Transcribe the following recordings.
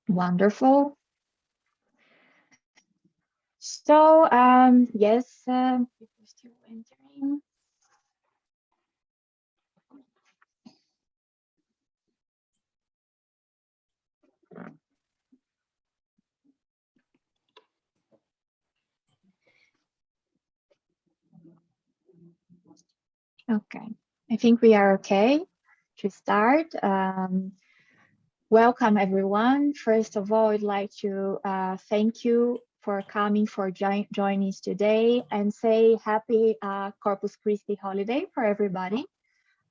Wonderful. So, yes, people still entering. Okay, I think we are okay to start. Welcome, everyone. First of all, I'd like to thank you for coming, for joining us today, and say happy Corpus Christi holiday for everybody.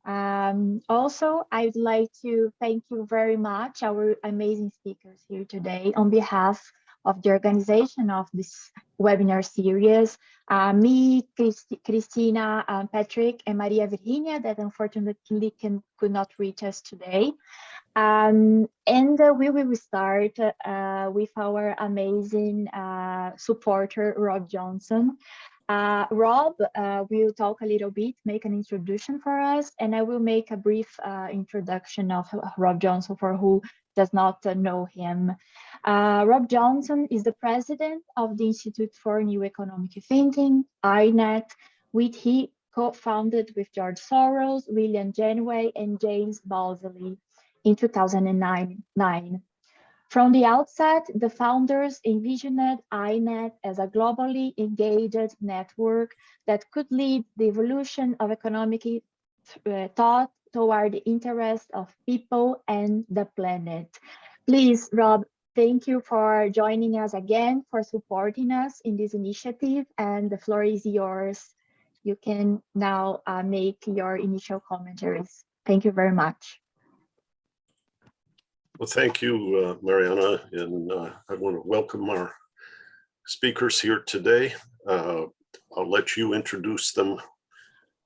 Also, I'd like to thank you very much, our amazing speakers here today, on behalf of the organization of this webinar series. Me, Christina, Patrick, and Maria Virginia, that unfortunately could not reach us today. And we will start with our amazing supporter, Rob Johnson. Rob will talk a little bit, make an introduction for us, and I will make a brief introduction of Rob Johnson for who does not know him. Rob Johnson is the president of the Institute for New Economic Thinking, INET, which he co-founded with George Soros, William Janeway, and James Balsillie in 2009. From the outset, the founders envisioned INET as a globally engaged network that could lead the evolution of economic thought toward the interest of people and the planet. Please, Rob, thank you for joining us again, for supporting us in this initiative, and the floor is yours. You can now make your initial commentaries. Thank you very much. Well, thank you, Mariana, and I want to welcome our speakers here today. I'll let you introduce them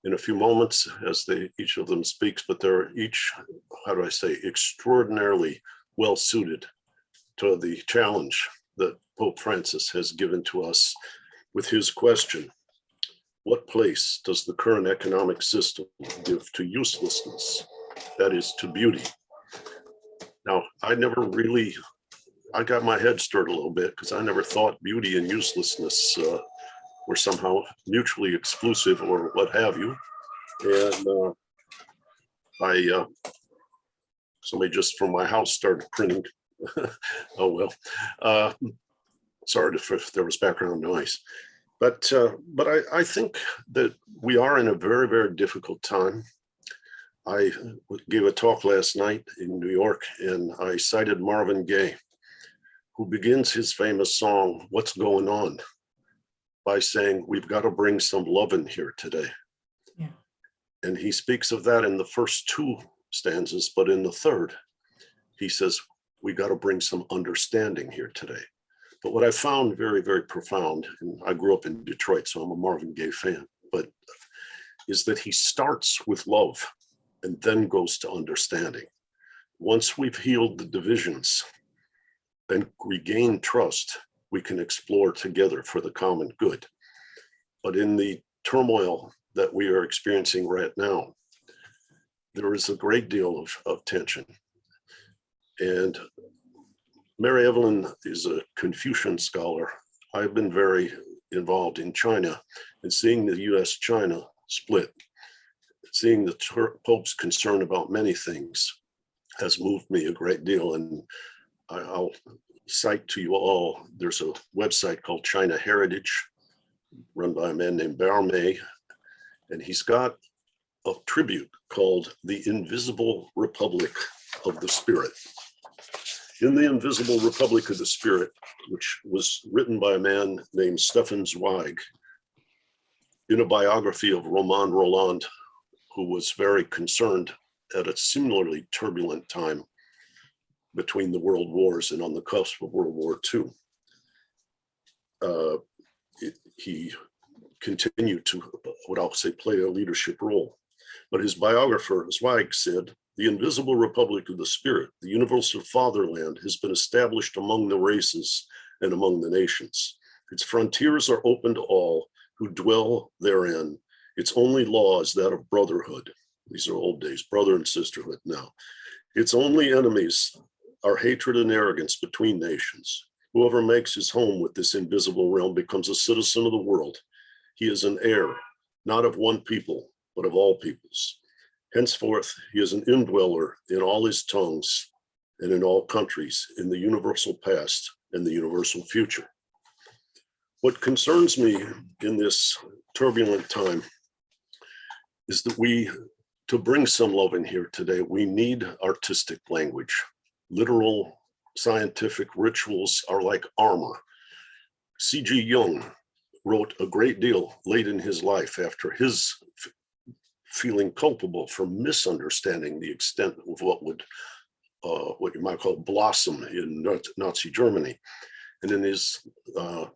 in a few moments as each of them speaks, but they're each, how do I say, extraordinarily well suited to the challenge that Pope Francis has given to us with his question: what place does the current economic system give to uselessness, that is, to beauty? Now, I got my head stirred a little bit because I never thought beauty and uselessness were somehow mutually exclusive or what have you. And somebody just from my house started printing. Oh, well, sorry if there was background noise. But I think that we are in a very, very difficult time. I gave a talk last night in New York, and I cited Marvin Gaye, who begins his famous song, "What's Going On?" by saying, we've got to bring some love in here today. Yeah. And he speaks of that in the first two stanzas, but in the third, he says, we got to bring some understanding here today. But what I found very, very profound, and I grew up in Detroit, so I'm a Marvin Gaye fan, but is that he starts with love and then goes to understanding. Once we've healed the divisions and regained trust, we can explore together for the common good. But in the turmoil that we are experiencing right now, there is a great deal of tension. And Mary Evelyn is a Confucian scholar. I've been very involved in China and seeing the US-China split. Seeing the Pope's concern about many things has moved me a great deal. And I'll cite to you all, there's a website called China Heritage, run by a man named Barmay, and he's got a tribute called The Invisible Republic of the Spirit. In The Invisible Republic of the Spirit, which was written by a man named Stefan Zweig, in a biography of Romain Rolland, who was very concerned at a similarly turbulent time between the world wars and on the cusp of World War II. He continued to, what I'll say, play a leadership role. But his biographer, Zweig, said, the invisible republic of the spirit, the universal fatherland, has been established among the races and among the nations. Its frontiers are open to all who dwell therein. Its only law is that of brotherhood. These are old days, brother and sisterhood now. Its only enemies our hatred and arrogance between nations. Whoever makes his home with this invisible realm becomes a citizen of the world. He is an heir, not of one people, but of all peoples. Henceforth, he is an indweller in all his tongues and in all countries, in the universal past and the universal future. What concerns me in this turbulent time is that to bring some love in here today, we need artistic language. Literal scientific rituals are like armor. C.G. Jung wrote a great deal late in his life after his feeling culpable for misunderstanding the extent of what you might call blossom in Nazi Germany. And in his, I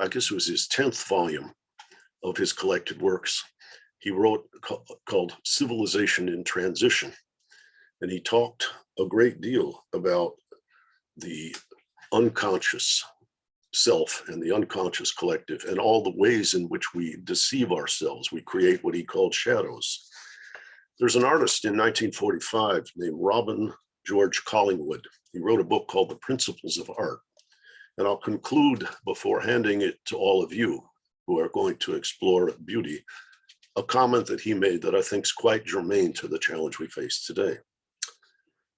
guess it was his 10th volume of his collected works, he wrote called Civilization in Transition. And he talked a great deal about the unconscious self and the unconscious collective and all the ways in which we deceive ourselves. We create what he called shadows. There's an artist in 1945 named Robin George Collingwood. He wrote a book called The Principles of Art. And I'll conclude before handing it to all of you who are going to explore beauty, a comment that he made that I think is quite germane to the challenge we face today.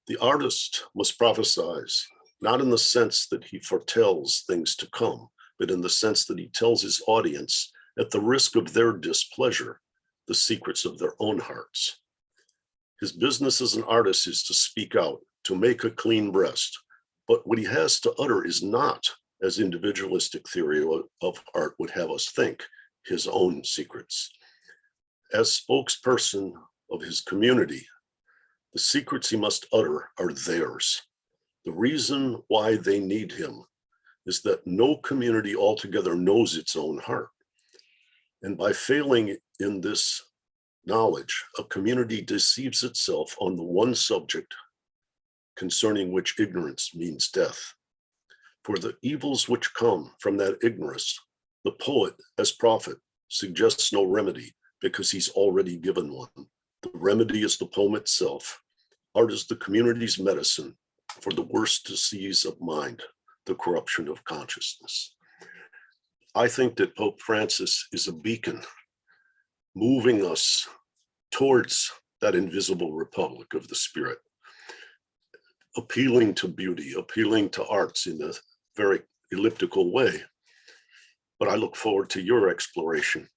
The artist must prophesize, not in the sense that he foretells things to come, but in the sense that he tells his audience, at the risk of their displeasure, the secrets of their own hearts. His business as an artist is to speak out, to make a clean breast, but what he has to utter is not, as individualistic theory of art would have us think, his own secrets. As spokesperson of his community, the secrets he must utter are theirs. The reason why they need him is that no community altogether knows its own heart. And by failing in this knowledge, a community deceives itself on the one subject concerning which ignorance means death. For the evils which come from that ignorance, the poet, as prophet, suggests no remedy because he's already given one. The remedy is the poem itself. Art is the community's medicine for the worst disease of mind, the corruption of consciousness. I think that Pope Francis is a beacon moving us towards that invisible republic of the spirit, appealing to beauty, appealing to arts in a very elliptical way. But I look forward to your exploration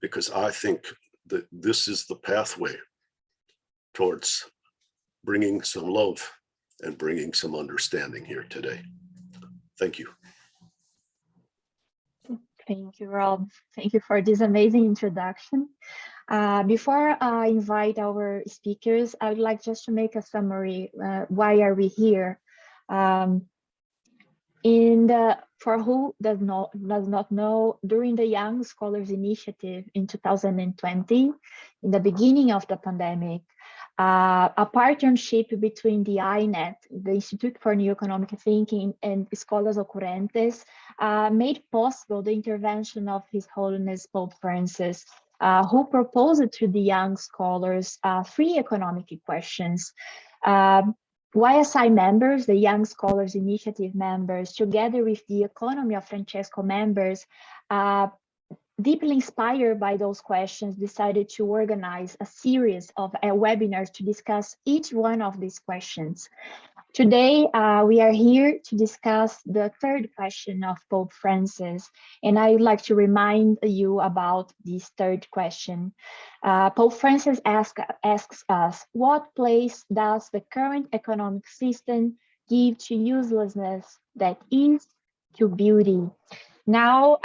because I think that this is the pathway towards bringing some love and bringing some understanding here today. Thank you. Thank you, Rob. Thank you for this amazing introduction. Before I invite our speakers, I would like just to make a summary. Why are we here? For who does not know, during the Young Scholars Initiative in 2020, in the beginning of the pandemic, a partnership between the INET, the Institute for New Economic Thinking, and Escolas Ocorrentes made possible the intervention of His Holiness Pope Francis, who proposed to the young scholars 3 economic questions. YSI members, the Young Scholars Initiative members, together with the Economy of Francesco members, deeply inspired by those questions, decided to organize a series of webinars to discuss each one of these questions. Today, we are here to discuss the 3rd question of Pope Francis, and I would like to remind you about this 3rd question. Pope Francis asks us, what place does the current economic system give to uselessness that is to beauty? Now,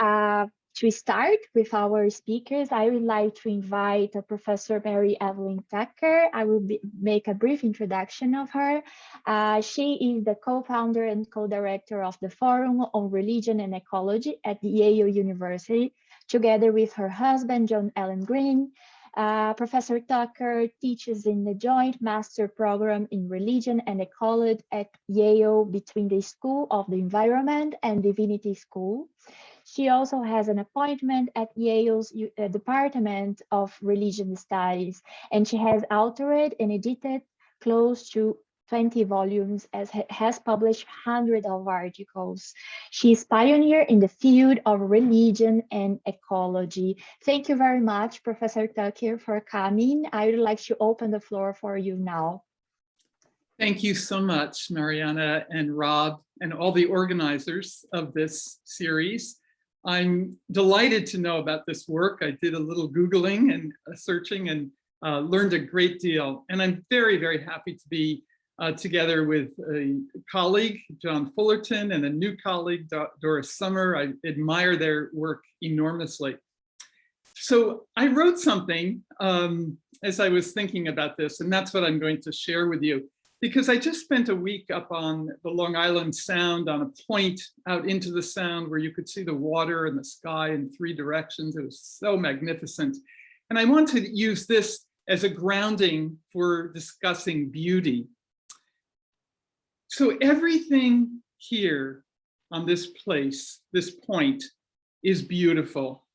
to start with our speakers, I would like to invite Professor Mary Evelyn Tucker. I will make a brief introduction of her. She is the co-founder and co-director of the Forum on Religion and Ecology at Yale University, together with her husband, John Allen Green. Professor Tucker teaches in the joint master program in Religion and Ecology at Yale between the School of the Environment and Divinity School. She also has an appointment at Yale's Department of Religion Studies, and she has authored and edited close to 20 volumes, has published hundreds of articles. She's pioneer in the field of religion and ecology. Thank you very much, Professor Tucker, for coming. I would like to open the floor for you now. Thank you so much, Mariana and Rob, and all the organizers of this series. I'm delighted to know about this work. I did a little Googling and searching and learned a great deal. And I'm very, very happy to be together with a colleague, John Fullerton, and a new colleague, Doris Sommer. I admire their work enormously. So I wrote something as I was thinking about this, and that's what I'm going to share with you. Because I just spent a week up on the Long Island Sound on a point out into the Sound where you could see the water and the sky in 3 directions. It was so magnificent. And I want to use this as a grounding for discussing beauty. So everything here on this place, this point, is beautiful.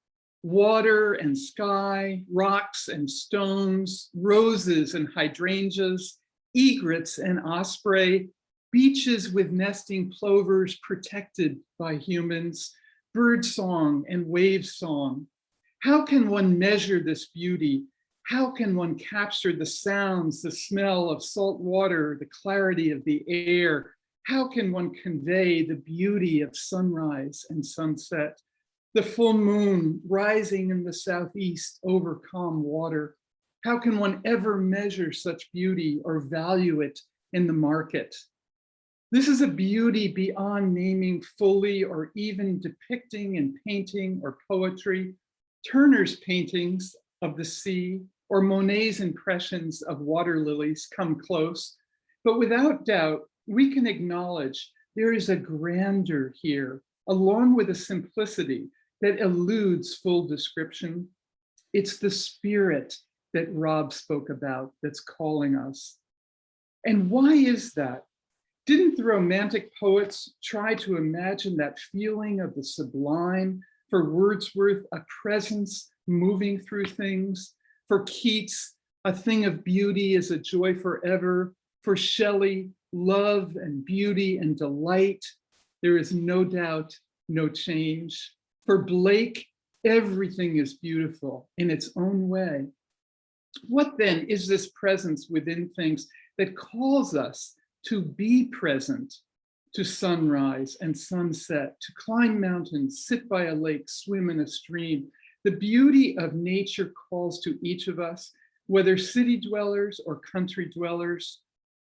Water and sky, rocks and stones, roses and hydrangeas, egrets and osprey, beaches with nesting plovers protected by humans, bird song and wave song. How can one measure this beauty? How can one capture the sounds, the smell of salt water, the clarity of the air? How can one convey the beauty of sunrise and sunset, the full moon rising in the southeast over calm water? How can one ever measure such beauty or value it in the market? This is a beauty beyond naming fully or even depicting in painting or poetry. Turner's paintings of the sea or Monet's impressions of water lilies come close, but without doubt, we can acknowledge there is a grandeur here, along with a simplicity that eludes full description. It's the spirit that Rob spoke about that's calling us. And why is that? Didn't the Romantic poets try to imagine that feeling of the sublime? For Wordsworth, a presence moving through things. For Keats, a thing of beauty is a joy forever. For Shelley, love and beauty and delight. There is no doubt, no change. For Blake, everything is beautiful in its own way. What then is this presence within things that calls us to be present to sunrise and sunset, to climb mountains, sit by a lake, swim in a stream? The beauty of nature calls to each of us, whether city dwellers or country dwellers.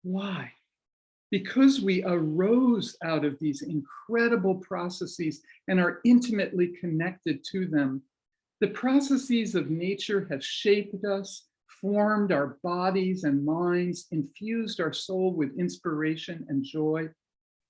Why? Because we arose out of these incredible processes and are intimately connected to them. The processes of nature have shaped us, formed our bodies and minds, infused our soul with inspiration and joy.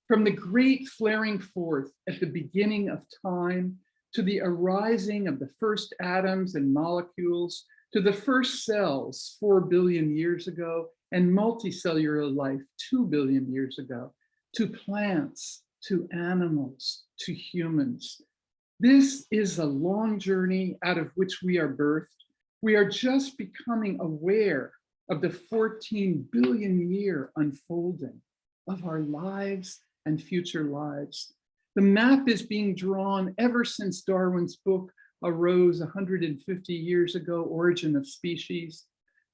From the great flaring forth at the beginning of time, to the arising of the first atoms and molecules, to the first cells 4 billion years ago, and multicellular life 2 billion years ago, to plants, to animals, to humans. This is a long journey out of which we are birthed. We are just becoming aware of the 14 billion year unfolding of our lives and future lives. The map is being drawn ever since Darwin's book arose 150 years ago, Origin of Species.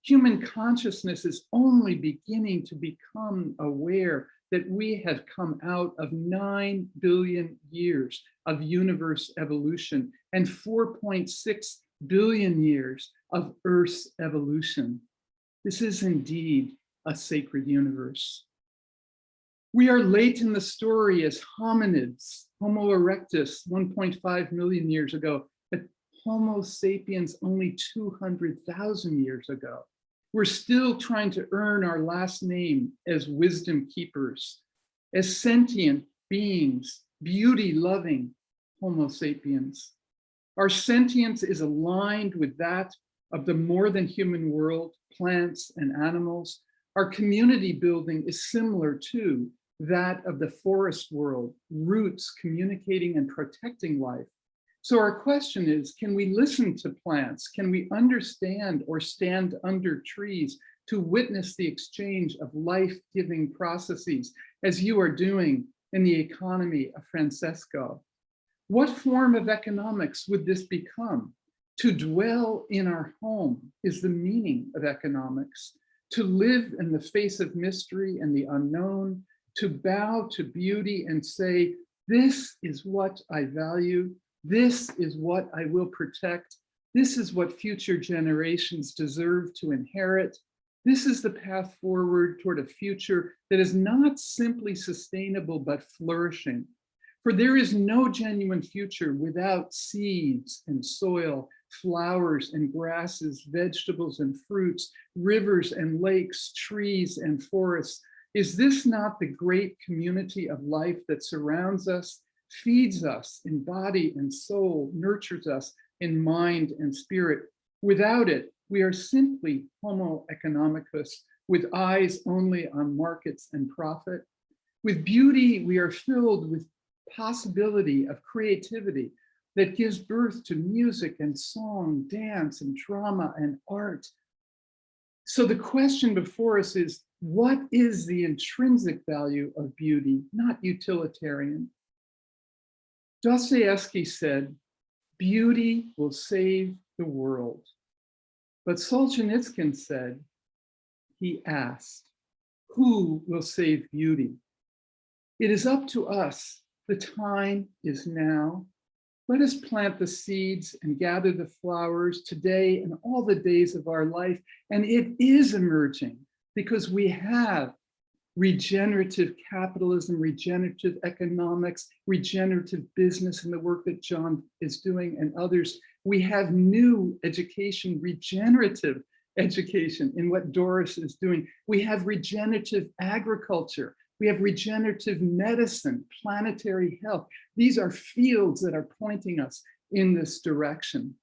Human consciousness is only beginning to become aware that we have come out of 9 billion years of universe evolution and 4.6 billion years of Earth's evolution. This is indeed a sacred universe. We are late in the story as hominids, Homo erectus 1.5 million years ago, but Homo sapiens only 200,000 years ago. We're still trying to earn our last name as wisdom keepers, as sentient beings, beauty-loving Homo sapiens. Our sentience is aligned with that of the more than human world, plants and animals. Our community building is similar to that of the forest world, roots communicating and protecting life. So our question is, can we listen to plants? Can we understand or stand under trees to witness the exchange of life-giving processes, as you are doing in the economy of Francesco? What form of economics would this become? To dwell in our home is the meaning of economics. To live in the face of mystery and the unknown, to bow to beauty and say, this is what I value, this is what I will protect, this is what future generations deserve to inherit. This is the path forward toward a future that is not simply sustainable, but flourishing. For there is no genuine future without seeds and soil, flowers and grasses, vegetables and fruits, rivers and lakes, trees and forests. Is this not the great community of life that surrounds us, feeds us in body and soul, nurtures us in mind and spirit? Without it, we are simply Homo economicus, with eyes only on markets and profit. With beauty, we are filled with possibility of creativity that gives birth to music and song, dance and drama and art. So the question before us is, what is the intrinsic value of beauty, not utilitarian? Dostoevsky said, beauty will save the world. But Solzhenitsyn said, he asked, who will save beauty? It is up to us. The time is now. Let us plant the seeds and gather the flowers today and all the days of our life. And it is emerging because we have regenerative capitalism, regenerative economics, regenerative business in the work that John is doing and others. We have new education, regenerative education in what Doris is doing. We have regenerative agriculture. We have regenerative medicine, planetary health. These are fields that are pointing us in this direction.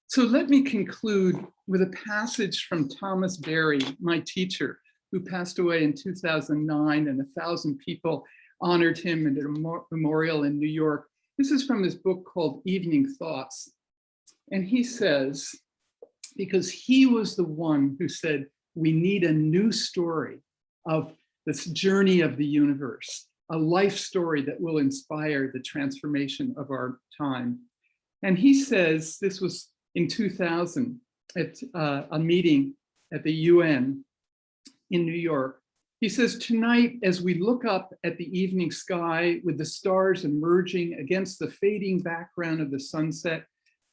So let me conclude with a passage from Thomas Berry, my teacher, who passed away in 2009, and 1,000 people honored him at a memorial in New York. This is from his book called Evening Thoughts. And he says, because he was the one who said, we need a new story of this journey of the universe, a life story that will inspire the transformation of our time. And he says, this was in 2000 at a meeting at the UN in New York. He says, tonight, as we look up at the evening sky with the stars emerging against the fading background of the sunset,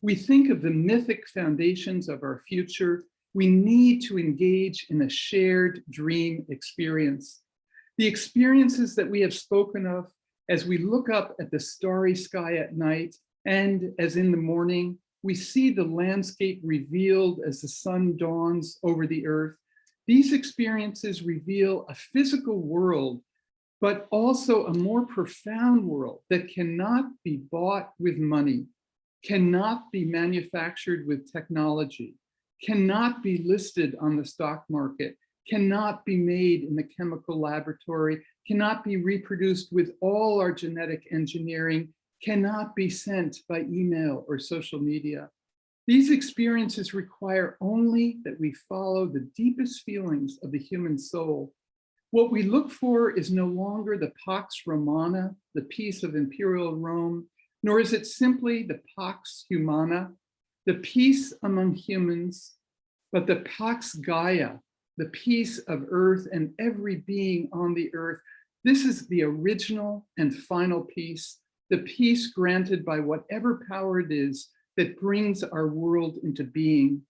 we think of the mythic foundations of our future. We need to engage in a shared dream experience. The experiences that we have spoken of as we look up at the starry sky at night and as in the morning, we see the landscape revealed as the sun dawns over the earth. These experiences reveal a physical world, but also a more profound world that cannot be bought with money, cannot be manufactured with technology, cannot be listed on the stock market, cannot be made in the chemical laboratory, cannot be reproduced with all our genetic engineering, cannot be sent by email or social media. These experiences require only that we follow the deepest feelings of the human soul. What we look for is no longer the Pax Romana, the peace of imperial Rome, nor is it simply the Pax Humana, the peace among humans, but the Pax Gaia, the peace of earth and every being on the earth. This is the original and final peace, the peace granted by whatever power it is that brings our world into being.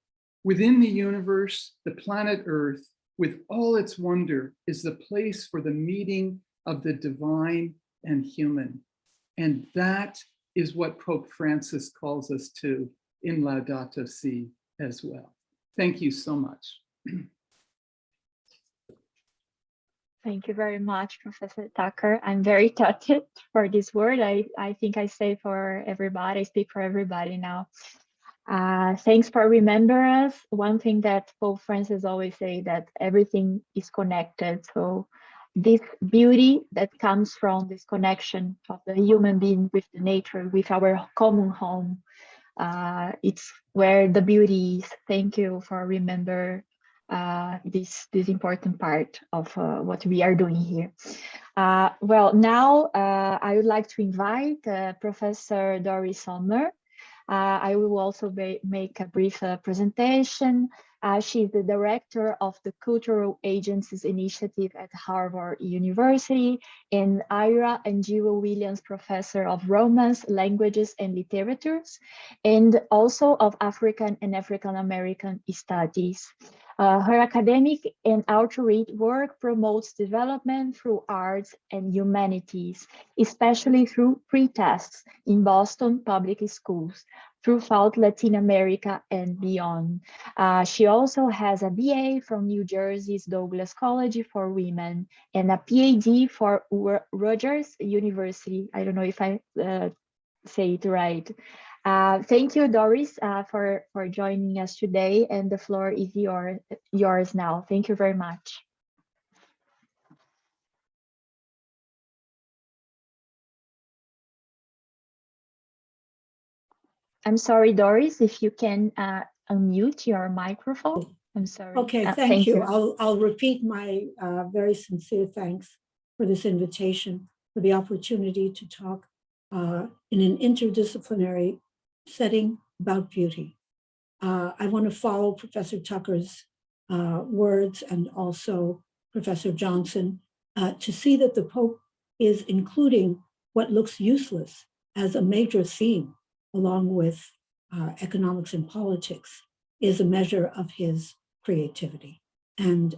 Within the universe, the planet Earth, with all its wonder, is the place for the meeting of the divine and human. And that is what Pope Francis calls us to in Laudato Si as well. Thank you so much. Thank you very much, Professor Tucker. I'm very touched for this word. I think I say for everybody, I speak for everybody now. Thanks for remembering us. One thing that Pope Francis always say, that everything is connected. So this beauty that comes from this connection of the human being with the nature, with our common home, it's where the beauty is. Thank you for remembering this important part of what we are doing here. Well, now I would like to invite Professor Doris Sommer. I will also make a brief presentation. She's the director of the Cultural Agencies Initiative at Harvard University, and Ira and Jewel Williams Professor of Romance, Languages and Literatures, and also of African and African American Studies. Her academic and outreach work promotes development through arts and humanities, especially through pre-tests in Boston public schools, throughout Latin America and beyond. She also has a BA from New Jersey's Douglas College for Women and a PhD for Rutgers University. I don't know if I say it right. Thank you, Doris, for joining us today, and the floor is yours now. Thank you very much. I'm sorry, Doris, if you can unmute your microphone. I'm sorry. Okay, thank you. I'll repeat my very sincere thanks for this invitation, for the opportunity to talk in an interdisciplinary setting about beauty. I want to follow Professor Tucker's words and also Professor Johnson to see that the Pope is including what looks useless as a major theme, along with economics and politics, is a measure of his creativity and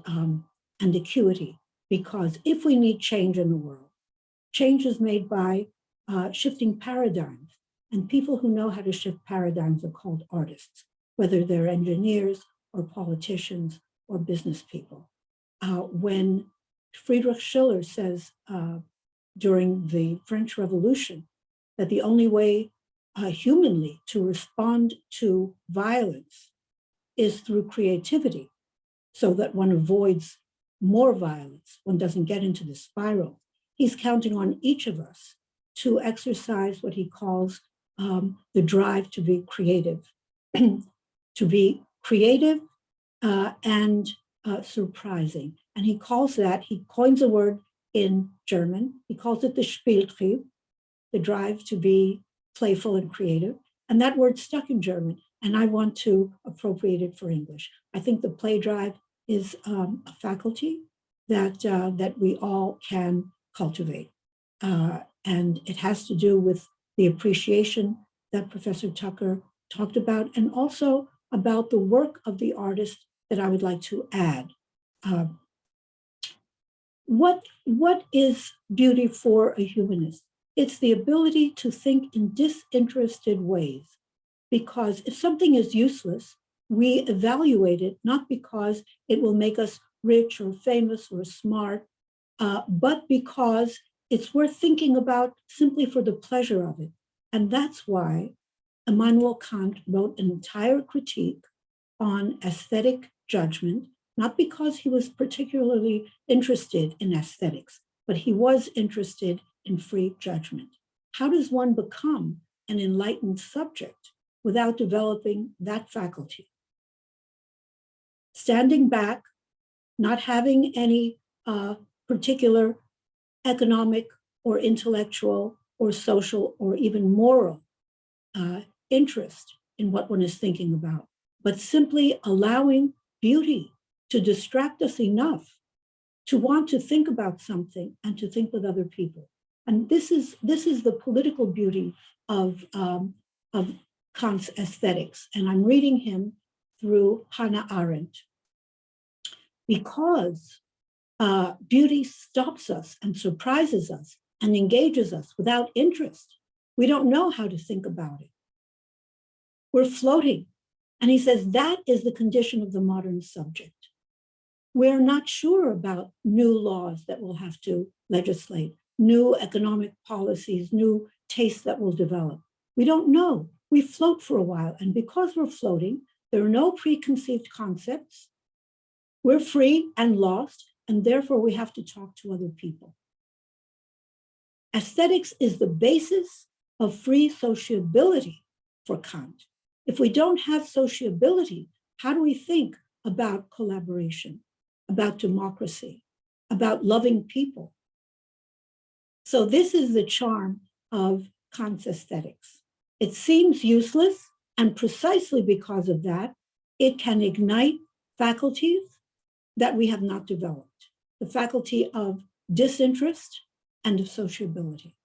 acuity. Because if we need change in the world, change is made by shifting paradigms. And people who know how to shift paradigms are called artists, whether they're engineers or politicians or business people. When Friedrich Schiller says during the French Revolution that the only way humanly to respond to violence is through creativity, so that one avoids more violence, one doesn't get into the spiral, he's counting on each of us to exercise what he calls the drive to be creative, to be creative and surprising. And he calls that, he coins a word in German, he calls it the Spieltrieb, the drive to be playful and creative. And that word stuck in German, and I want to appropriate it for English. I think the play drive is a faculty that we all can cultivate. And it has to do with the appreciation that Professor Tucker talked about, and also about the work of the artist that I would like to add. What is beauty for a humanist? It's the ability to think in disinterested ways, because if something is useless, we evaluate it not because it will make us rich or famous or smart, but because it's worth thinking about simply for the pleasure of it. And that's why Immanuel Kant wrote an entire critique on aesthetic judgment, not because he was particularly interested in aesthetics, but he was interested in free judgment. How does one become an enlightened subject without developing that faculty? Standing back, not having any particular economic or intellectual or social or even moral interest in what one is thinking about, but simply allowing beauty to distract us enough to want to think about something and to think with other people. And this is the political beauty of Kant's aesthetics. And I'm reading him through Hannah Arendt, because beauty stops us and surprises us and engages us without interest. We don't know how to think about it. We're floating. And he says that is the condition of the modern subject. We're not sure about new laws that we'll have to legislate, new economic policies, new tastes that will develop. We don't know. We float for a while. And because we're floating, there are no preconceived concepts. We're free and lost, and therefore we have to talk to other people. Aesthetics is the basis of free sociability for Kant. If we don't have sociability, how do we think about collaboration, about democracy, about loving people. So this is the charm of Kant's aesthetics. It seems useless, and precisely because of that, it can ignite faculties that we have not developed, the faculty of disinterest and of sociability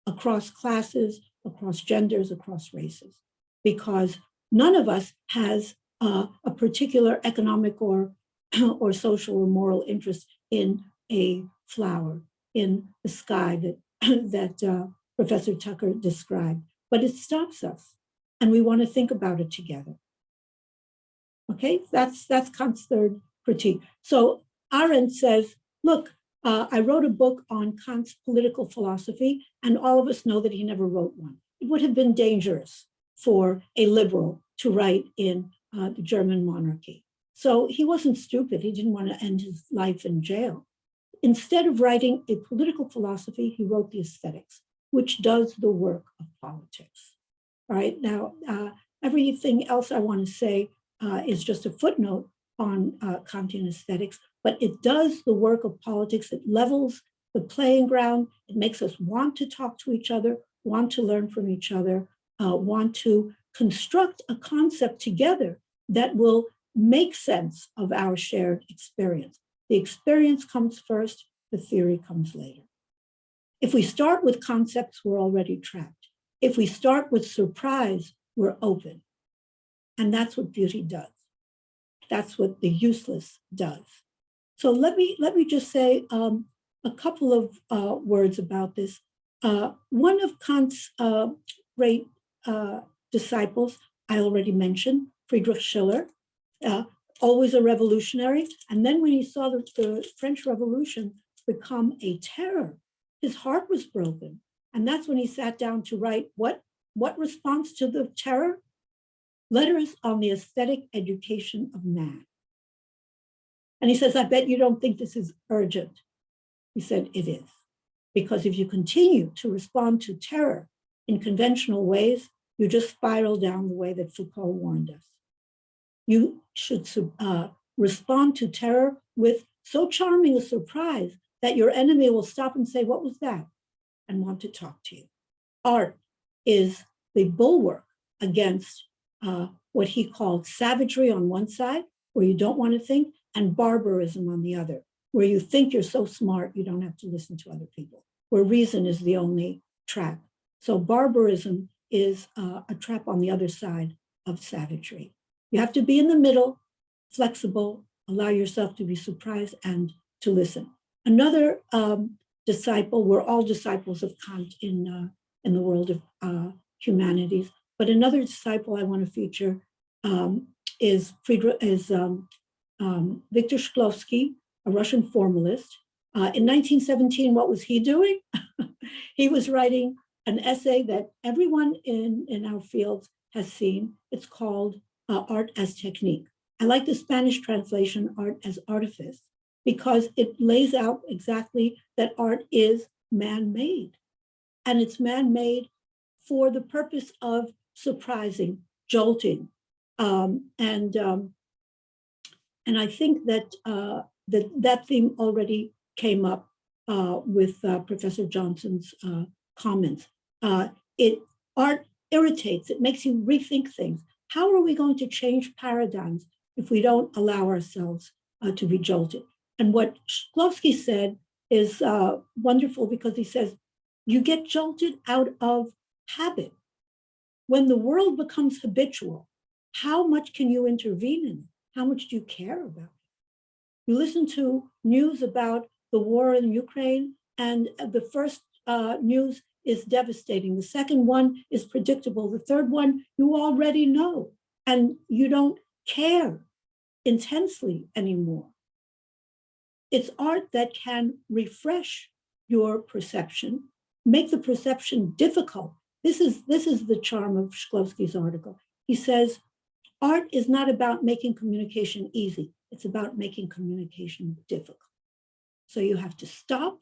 across classes, across genders, across races, because none of us has a particular economic or social or moral interest in a flower, in the sky that Professor Tucker described, but it stops us, and we want to think about it together. Okay, that's Kant's third critique. So Arendt says, look, I wrote a book on Kant's political philosophy, and all of us know that he never wrote one. It would have been dangerous for a liberal to write in the German monarchy. So he wasn't stupid. He didn't want to end his life in jail. Instead of writing a political philosophy, he wrote the aesthetics, which does the work of politics. All right, now, everything else I want to say is just a footnote on Kantian aesthetics, but it does the work of politics. It levels the playing ground. It makes us want to talk to each other, want to learn from each other, want to construct a concept together that will make sense of our shared experience. The experience comes first, the theory comes later. If we start with concepts, we're already trapped. If we start with surprise, we're open. And that's what beauty does. That's what the useless does. So let me just say a couple of words about this. One of Kant's great disciples, I already mentioned, Friedrich Schiller, always a revolutionary. And then when he saw the French Revolution become a terror, his heart was broken. And that's when he sat down to write what response to the terror? Letters on the aesthetic education of man. And he says, I bet you don't think this is urgent. He said, it is. Because if you continue to respond to terror in conventional ways, you just spiral down the way that Foucault warned us. You should respond to terror with so charming a surprise that your enemy will stop and say, what was that? And want to talk to you. Art is the bulwark against what he called savagery on one side, where you don't want to think, and barbarism on the other, where you think you're so smart, you don't have to listen to other people, where reason is the only trap. So barbarism is a trap on the other side of savagery. You have to be in the middle, flexible, allow yourself to be surprised and to listen. Another disciple, we're all disciples of Kant in the world of humanities, but another disciple I want to feature is Viktor Shklovsky, a Russian formalist. In 1917, what was he doing? He was writing an essay that everyone in our fields has seen. It's called Art as Technique. I like the Spanish translation, Art as Artifice, because it lays out exactly that art is man-made. And it's man-made for the purpose of surprising, jolting. And I think that that theme already came up with Professor Johnson's comments. Art irritates, it makes you rethink things. How are we going to change paradigms if we don't allow ourselves to be jolted? And what Shklovsky said is wonderful, because he says, you get jolted out of habit. When the world becomes habitual, how much can you intervene in it? How much do you care about it? You listen to news about the war in Ukraine, and the first news is devastating. The second one is predictable. The third one, you already know, and you don't care intensely anymore. It's art that can refresh your perception, make the perception difficult. This is the charm of Shklovsky's article. He says, art is not about making communication easy. It's about making communication difficult. So you have to stop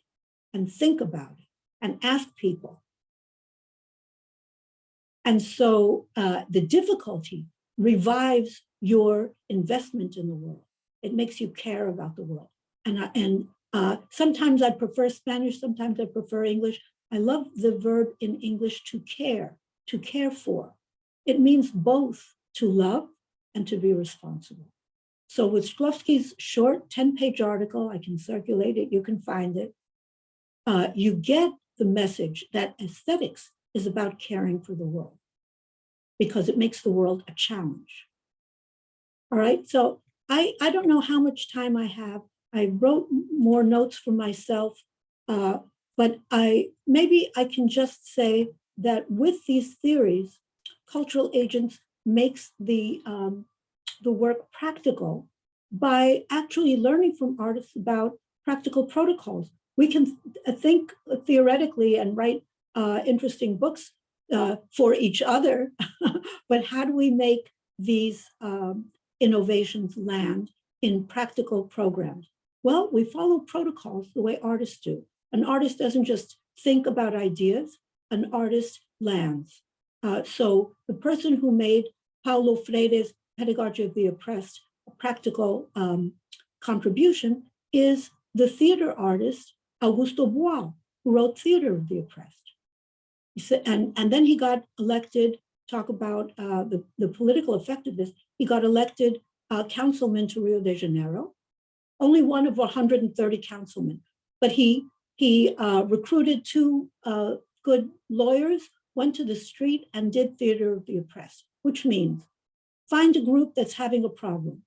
and think about it and ask people. And so the difficulty revives your investment in the world. It makes you care about the world. And sometimes I prefer Spanish, sometimes I prefer English. I love the verb in English to care for. It means both to love and to be responsible. So with Shklovsky's short 10-page article, I can circulate it, you can find it. You get the message that aesthetics is about caring for the world because it makes the world a challenge. All right, so I don't know how much time I have. I wrote more notes for myself, but maybe I can just say that with these theories, cultural agents makes the work practical by actually learning from artists about practical protocols. We can think theoretically and write interesting books for each other, but how do we make these innovations land in practical programs? Well, we follow protocols the way artists do. An artist doesn't just think about ideas, an artist lands. So the person who made Paulo Freire's Pedagogy of the Oppressed a practical contribution is the theater artist Augusto Boal, who wrote Theater of the Oppressed. And then he got elected, talk about the political effectiveness, he got elected councilman to Rio de Janeiro, only one of 130 councilmen, but he recruited two good lawyers, went to the street and did Theater of the Oppressed, which means find a group that's having a problem,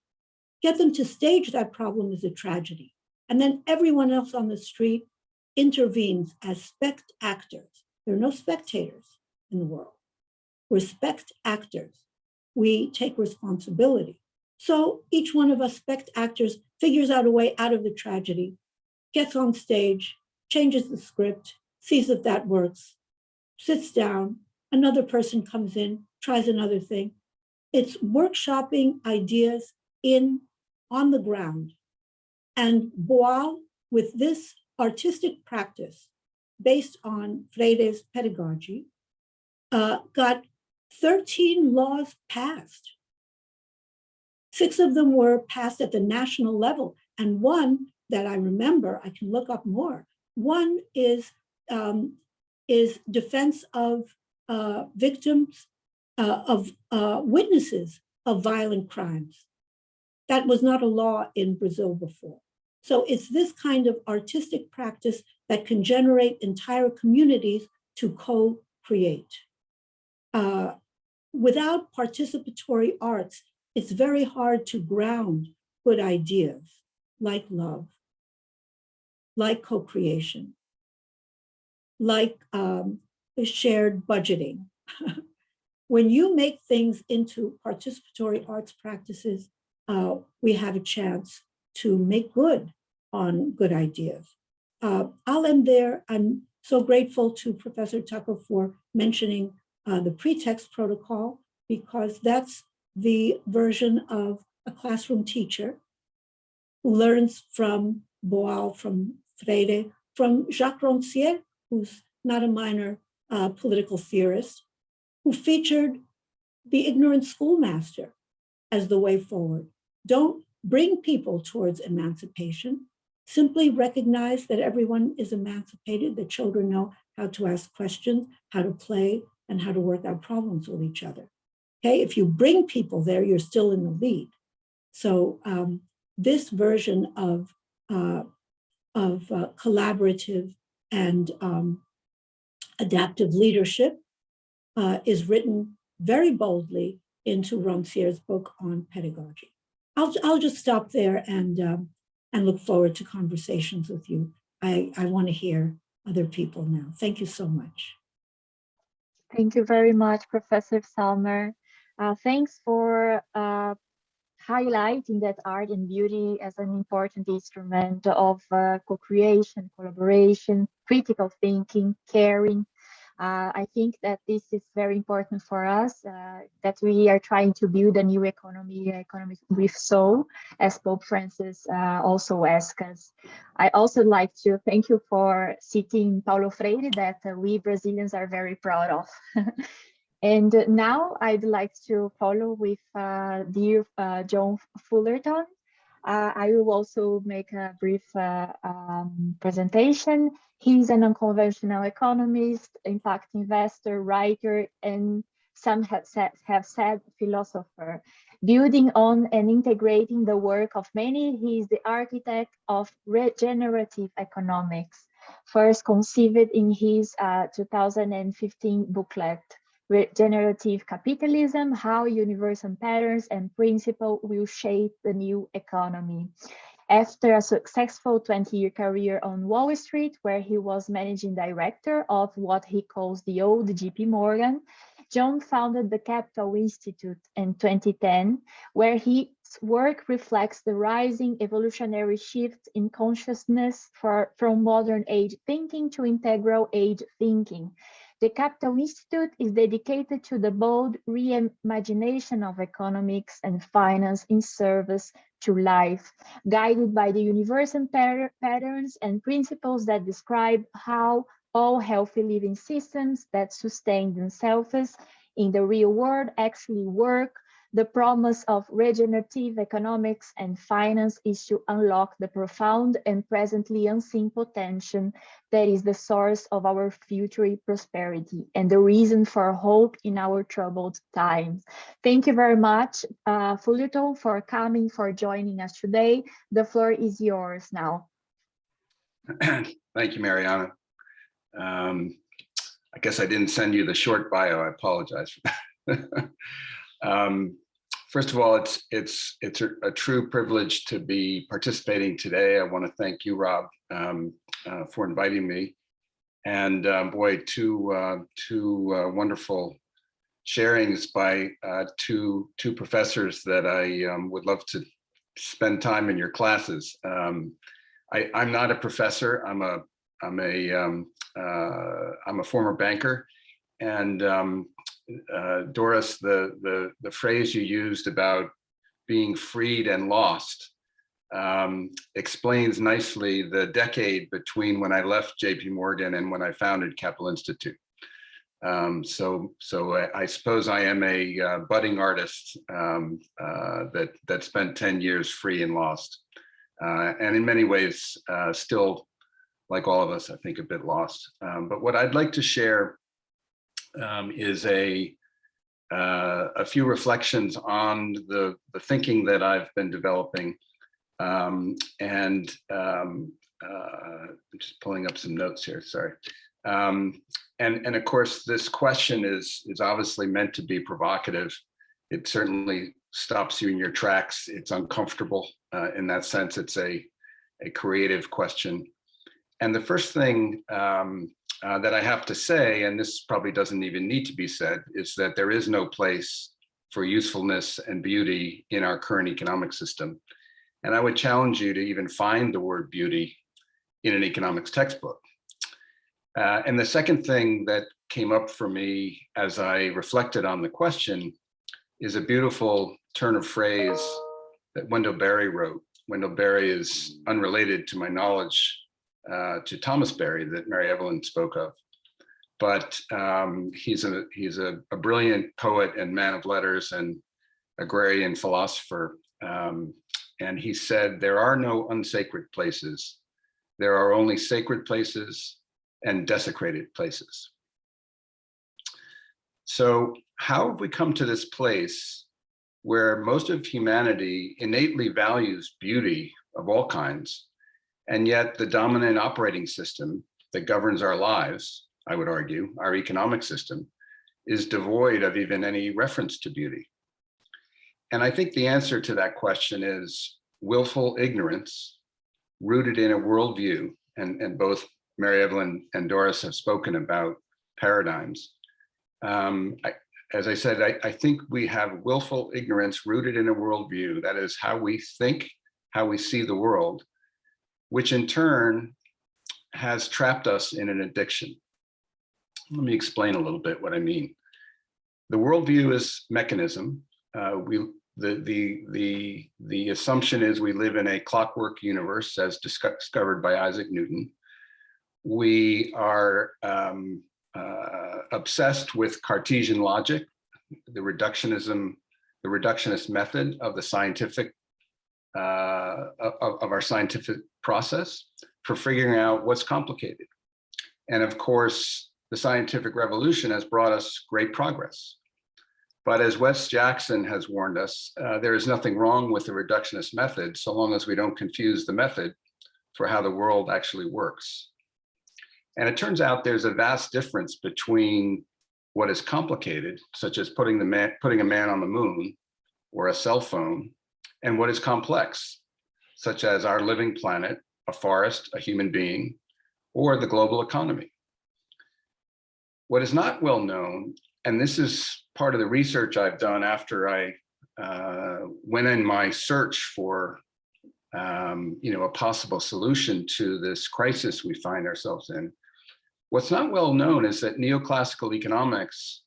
get them to stage that problem as a tragedy, and then everyone else on the street intervenes as spect actors. There are no spectators in the world. We're spect actors. We take responsibility. So each one of us spect actors figures out a way out of the tragedy, gets on stage, changes the script, sees if that works, sits down, another person comes in, tries another thing. It's workshopping ideas on the ground. And Boal, with this artistic practice based on Freire's pedagogy, got 13 laws passed. 6 of them were passed at the national level, and one that I remember, I can look up more. One is defense of victims, of witnesses of violent crimes. That was not a law in Brazil before. So it's this kind of artistic practice that can generate entire communities to co-create. Without participatory arts, it's very hard to ground good ideas like love, like co-creation, like shared budgeting. When you make things into participatory arts practices, we have a chance to make good on good ideas. I'll end there. I'm so grateful to Professor Tucker for mentioning the pretext protocol, because that's the version of a classroom teacher who learns from Boal, from Freire, from Jacques Rancière, who's not a minor political theorist, who featured the ignorant schoolmaster as the way forward. Don't bring people towards emancipation. Simply recognize that everyone is emancipated, that children know how to ask questions, how to play, and how to work out problems with each other. Okay, if you bring people there, you're still in the lead. So this version of collaborative and adaptive leadership is written very boldly into Rancière's book on pedagogy. I'll just stop there and look forward to conversations with you. I want to hear other people now. Thank you so much. Thank you very much, Professor Salmer. Thanks for highlighting that art and beauty as an important instrument of co-creation, collaboration, critical thinking, caring. I think that this is very important for us, that we are trying to build a new economy with soul, as Pope Francis also asked us. I also like to thank you for citing Paulo Freire, that we Brazilians are very proud of. And now I'd like to follow with dear John Fullerton. I will also make a brief presentation. He's an unconventional economist, impact investor, writer, and some have said philosopher. Building on and integrating the work of many, he is the architect of regenerative economics, first conceived in his 2015 booklet, Regenerative Capitalism, How Universal Patterns and Principles Will Shape the New Economy. After a successful 20-year career on Wall Street, where he was managing director of what he calls the old JP Morgan, John founded the Capital Institute in 2010, where his work reflects the rising evolutionary shift in consciousness from modern age thinking to integral age thinking. The Capital Institute is dedicated to the bold reimagination of economics and finance in service to life, guided by the universal patterns and principles that describe how all healthy living systems that sustain themselves in the real world actually work. The promise of regenerative economics and finance is to unlock the profound and presently unseen potential that is the source of our future prosperity and the reason for hope in our troubled times. Thank you very much, Fullerton, for coming, for joining us today. The floor is yours now. Thank you, Mariana. I guess I didn't send you the short bio. I apologize for that. First of all, it's a true privilege to be participating today. I want to thank you, Rob, for inviting me. And boy, two wonderful sharings by two professors that I would love to spend time in your classes. I'm not a professor. I'm a former banker, and Doris, the phrase you used about being freed and lost explains nicely the decade between when I left JP Morgan and when I founded Capital Institute. So I suppose I am a budding artist that spent 10 years free and lost, and in many ways still, like all of us, I think, a bit lost. But what I'd like to share is a few reflections on the thinking that I've been developing, and just pulling up some notes here. Sorry, and of course this question is obviously meant to be provocative. It certainly stops you in your tracks. It's uncomfortable in that sense. It's a creative question, and the first thing that I have to say, and this probably doesn't even need to be said, is that there is no place for usefulness and beauty in our current economic system. And I would challenge you to even find the word beauty in an economics textbook. And the second thing that came up for me as I reflected on the question is a beautiful turn of phrase that Wendell Berry wrote. Wendell Berry is unrelated to my knowledge to Thomas Berry that Mary Evelyn spoke of, but he's a brilliant poet and man of letters and agrarian philosopher, and he said, "There are no unsacred places. There are only sacred places and desecrated places." So how have we come to this place where most of humanity innately values beauty of all kinds, and yet the dominant operating system that governs our lives, I would argue, our economic system, is devoid of even any reference to beauty? And I think the answer to that question is willful ignorance rooted in a worldview, and both Mary Evelyn and Doris have spoken about paradigms. As I said, I think we have willful ignorance rooted in a worldview, that is how we think, how we see the world, which in turn has trapped us in an addiction. Let me explain a little bit what I mean. The worldview is mechanism. The assumption is we live in a clockwork universe as discovered by Isaac Newton. We are obsessed with Cartesian logic, the reductionist method of the scientific our scientific process for figuring out what's complicated. And of course, the scientific revolution has brought us great progress. But as Wes Jackson has warned us, there is nothing wrong with the reductionist method so long as we don't confuse the method for how the world actually works. And it turns out there's a vast difference between what is complicated, such as putting a man on the moon or a cell phone, and what is complex, such as our living planet, a forest, a human being, or the global economy. What is not well known, and this is part of the research I've done after I went in my search for a possible solution to this crisis we find ourselves in. What's not well known is that neoclassical economics,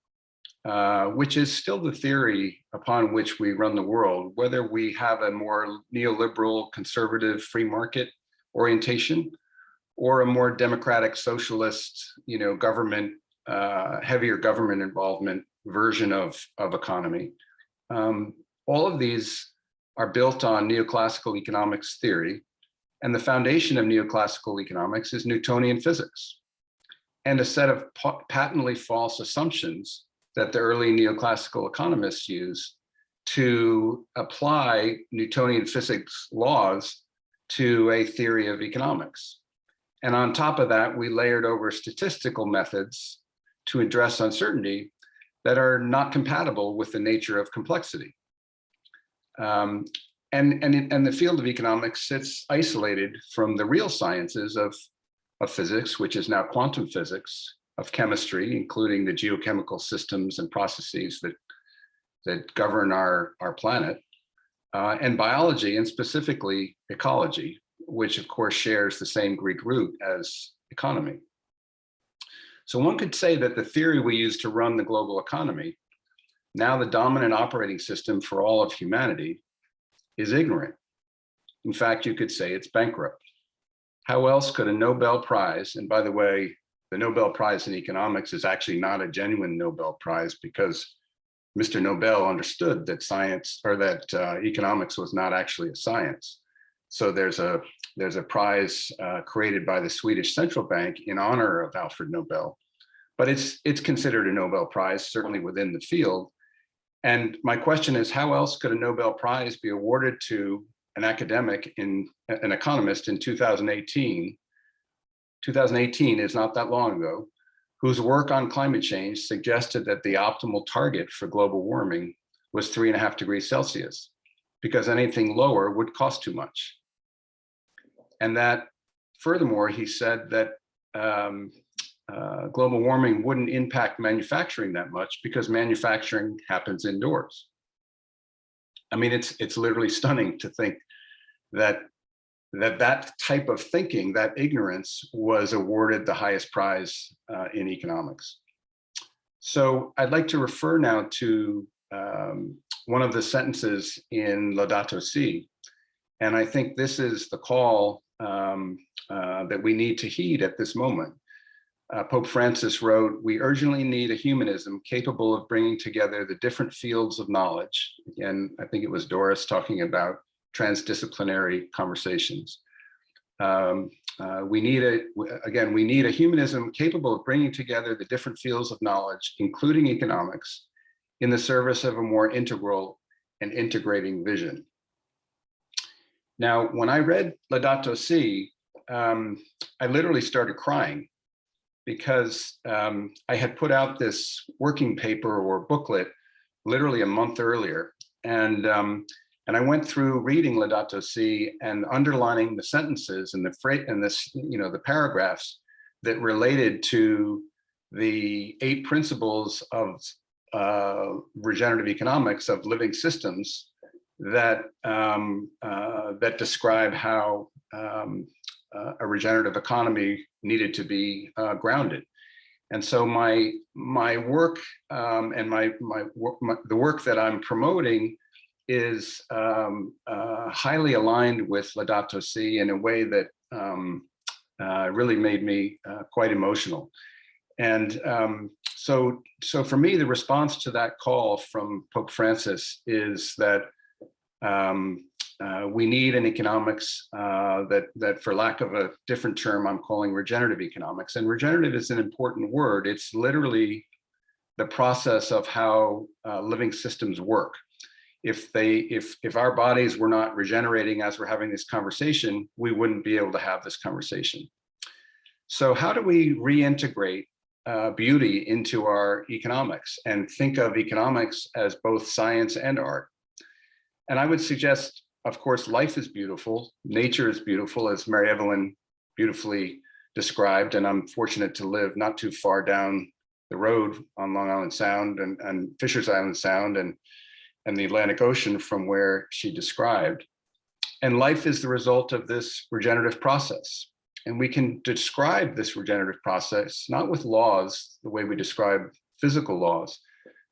which is still the theory upon which we run the world, whether we have a more neoliberal, conservative, free market orientation, or a more democratic, socialist, government, heavier government involvement version of economy. All of these are built on neoclassical economics theory, and the foundation of neoclassical economics is Newtonian physics, and a set of patently false assumptions that the early neoclassical economists used to apply Newtonian physics laws to a theory of economics. And on top of that, we layered over statistical methods to address uncertainty that are not compatible with the nature of complexity. And the field of economics sits isolated from the real sciences of physics, which is now quantum physics, of chemistry, including the geochemical systems and processes that govern our planet, and biology, and specifically ecology, which of course shares the same Greek root as economy. So one could say that the theory we use to run the global economy, now the dominant operating system for all of humanity, is ignorant. In fact, you could say it's bankrupt. How else could a Nobel Prize, and by the way, the Nobel Prize in economics is actually not a genuine Nobel Prize because Mr. Nobel understood that science, or that economics was not actually a science. So there's a prize created by the Swedish Central Bank in honor of Alfred Nobel, but it's considered a Nobel Prize, certainly within the field. And my question is, how else could a Nobel Prize be awarded to an academic, an economist in 2018? 2018 is not that long ago, whose work on climate change suggested that the optimal target for global warming was 3.5 degrees Celsius, because anything lower would cost too much. And that, furthermore, he said that global warming wouldn't impact manufacturing that much because manufacturing happens indoors. I mean, it's literally stunning to think that type of thinking, that ignorance, was awarded the highest prize in economics. So I'd like to refer now to one of the sentences in Laudato Si, and I think this is the call that we need to heed at this moment. Pope Francis wrote, "We urgently need a humanism capable of bringing together the different fields of knowledge." And I think it was Doris talking about transdisciplinary conversations. We need a humanism capable of bringing together the different fields of knowledge, including economics, in the service of a more integral and integrating vision. Now, when I read Laudato Si, I literally started crying, because I had put out this working paper or booklet literally a month earlier, and I went through reading Laudato Si and underlining the sentences and the paragraphs that related to the 8 principles of regenerative economics of living systems that describe how a regenerative economy needed to be grounded. And so my work and the work that I'm promoting is highly aligned with Laudato Si in a way that really made me quite emotional. And so for me, the response to that call from Pope Francis is that We need an economics that, for lack of a different term, I'm calling regenerative economics. And regenerative is an important word. It's literally the process of how living systems work. If our bodies were not regenerating as we're having this conversation, we wouldn't be able to have this conversation. So how do we reintegrate beauty into our economics and think of economics as both science and art? And I would suggest, of course, life is beautiful, nature is beautiful, as Mary Evelyn beautifully described, and I'm fortunate to live not too far down the road on Long Island Sound and Fisher's Island Sound and the Atlantic Ocean from where she described. And life is the result of this regenerative process. And we can describe this regenerative process, not with laws, the way we describe physical laws,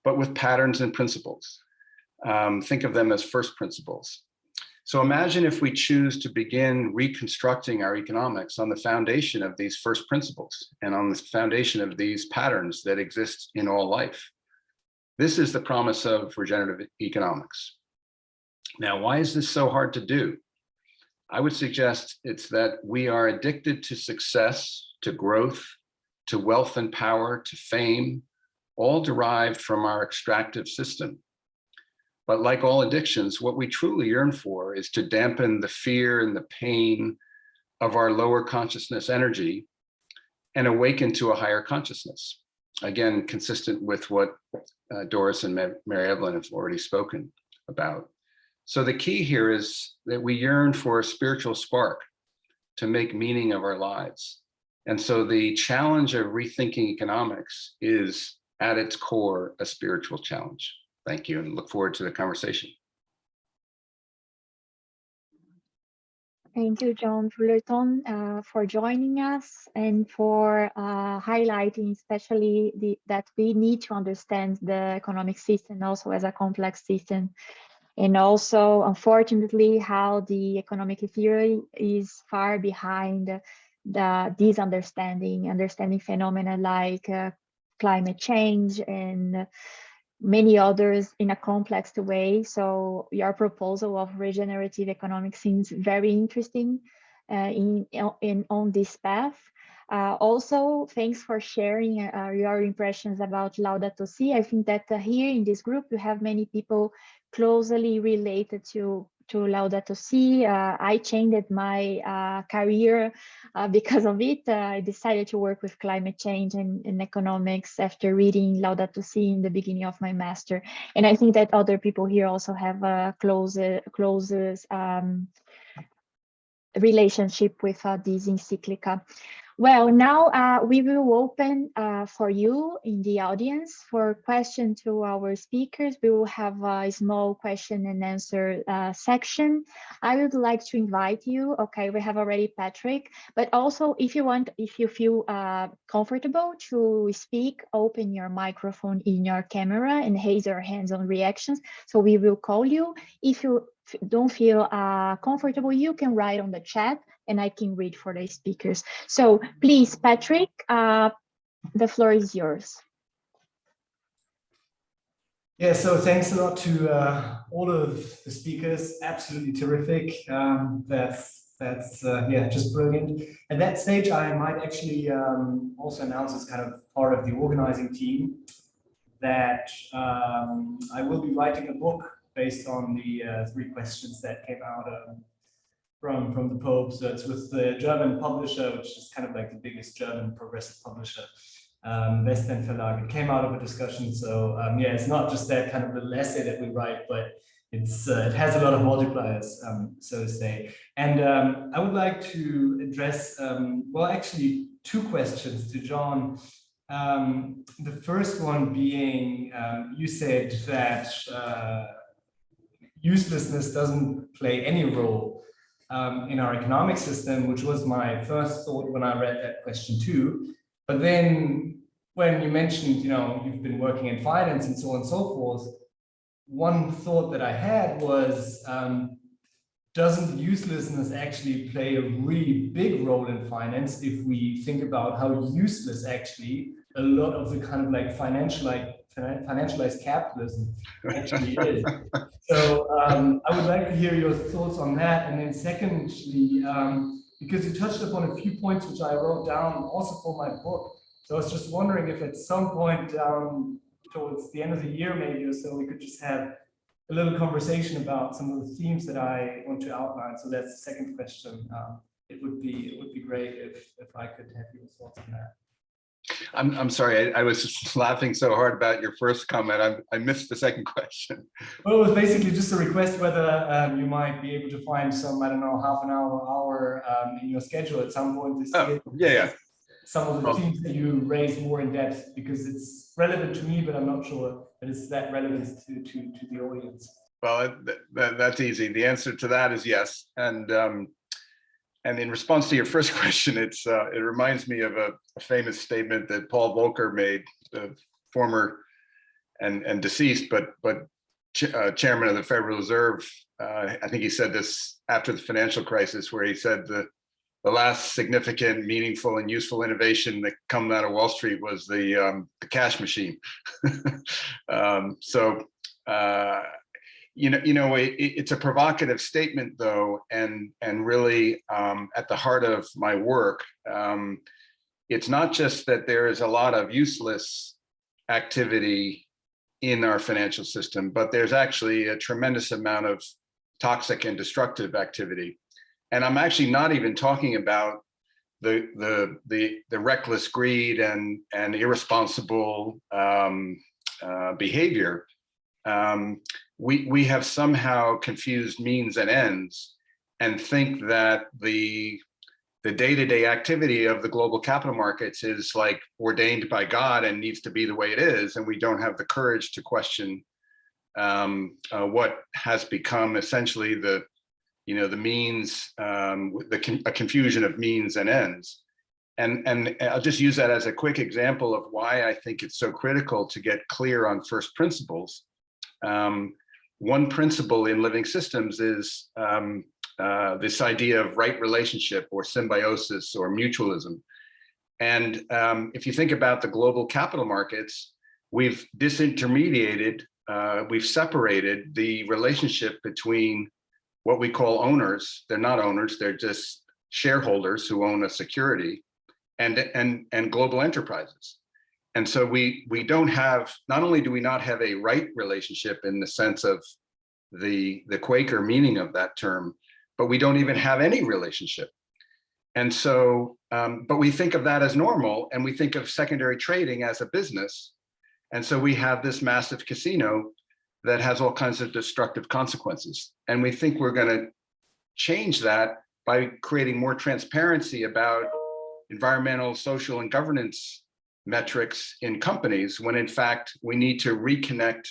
but with patterns and principles. Think of them as first principles. So imagine if we choose to begin reconstructing our economics on the foundation of these first principles and on the foundation of these patterns that exist in all life. This is the promise of regenerative economics. Now, why is this so hard to do? I would suggest it's that we are addicted to success, to growth, to wealth and power, to fame, all derived from our extractive system. But like all addictions, what we truly yearn for is to dampen the fear and the pain of our lower consciousness energy and awaken to a higher consciousness. Again, consistent with what Doris and Mary Evelyn have already spoken about. So the key here is that we yearn for a spiritual spark to make meaning of our lives. And so the challenge of rethinking economics is at its core a spiritual challenge. Thank you, and look forward to the conversation. Thank you, John Fullerton, for joining us and for highlighting especially that we need to understand the economic system also as a complex system. And also, unfortunately, how the economic theory is far behind this understanding phenomena like climate change and many others in a complex way. So your proposal of regenerative economics seems very interesting on this path. Also, thanks for sharing your impressions about Laudato Si. I think that here in this group, you have many people closely related to Laudato Si. I changed my career because of it. I decided to work with climate change and economics after reading Laudato Si in the beginning of my master. And I think that other people here also have a closest relationship with this encyclica. Well, now we will open for you in the audience for questions to our speakers. We will have a small question and answer section. I would like to invite you. Okay, we have already Patrick, but also if you feel comfortable to speak, open your microphone in your camera and raise your hands on reactions. So we will call you. If you don't feel comfortable, you can write on the chat and I can read for the speakers. So please, Patrick, the floor is yours. Yeah, so thanks a lot to all of the speakers. Absolutely terrific. That's yeah, just brilliant. At that stage, I might actually also announce as kind of part of the organizing team that I will be writing a book based on the 3 questions that came out from the Pope. So it's with the German publisher, which is kind of like the biggest German progressive publisher, Western Verlag. It came out of a discussion. So yeah, it's not just that kind of little essay that we write, but it's it has a lot of multipliers, so to say. And I would like to address, well, actually 2 questions to John. The first one being, you said that uselessness doesn't play any role in our economic system, which was my first thought when I read that question too. But then when you mentioned, you know, you've been working in finance and so on and so forth, one thought that I had was, doesn't uselessness actually play a really big role in finance if we think about how useless actually a lot of the kind of like financialized capitalism actually is? So I would like to hear your thoughts on that. And then secondly, because you touched upon a few points which I wrote down also for my book. So I was just wondering if at some point towards the end of the year maybe or so, we could just have a little conversation about some of the themes that I want to outline. So that's the second question. It would be great if I could have your thoughts on that. I'm sorry, I was just laughing so hard about your first comment. I missed the second question. Well, it was basically just a request whether you might be able to find some, I don't know, half an hour or hour in your schedule at some point this year. Yeah. Some of the themes that you raise more in depth, because it's relevant to me, but I'm not sure that it's that relevant to the audience. Well, that's easy. The answer to that is yes. And in response to your first question, it reminds me of a famous statement that Paul Volcker made, the former and deceased, but chairman of the Federal Reserve. I think he said this after the financial crisis, where he said the last significant, meaningful, and useful innovation that come out of Wall Street was the cash machine. It's a provocative statement, though, and really at the heart of my work. It's not just that there is a lot of useless activity in our financial system, but there's actually a tremendous amount of toxic and destructive activity. And I'm actually not even talking about the reckless greed and irresponsible behavior. We have somehow confused means and ends, and think that the day-to-day activity of the global capital markets is like ordained by God and needs to be the way it is, and we don't have the courage to question what has become essentially the means, a confusion of means and ends. And I'll just use that as a quick example of why I think it's so critical to get clear on first principles. One principle in living systems is this idea of right relationship or symbiosis or mutualism. And if you think about the global capital markets, we've disintermediated, we've separated the relationship between what we call owners. They're not owners, they're just shareholders who own a security, and global enterprises. And so we don't have, not only do we not have a right relationship in the sense of the Quaker meaning of that term, but we don't even have any relationship. And so, but we think of that as normal, and we think of secondary trading as a business. And so we have this massive casino that has all kinds of destructive consequences. And we think we're going to change that by creating more transparency about environmental, social, and governance metrics in companies, when in fact we need to reconnect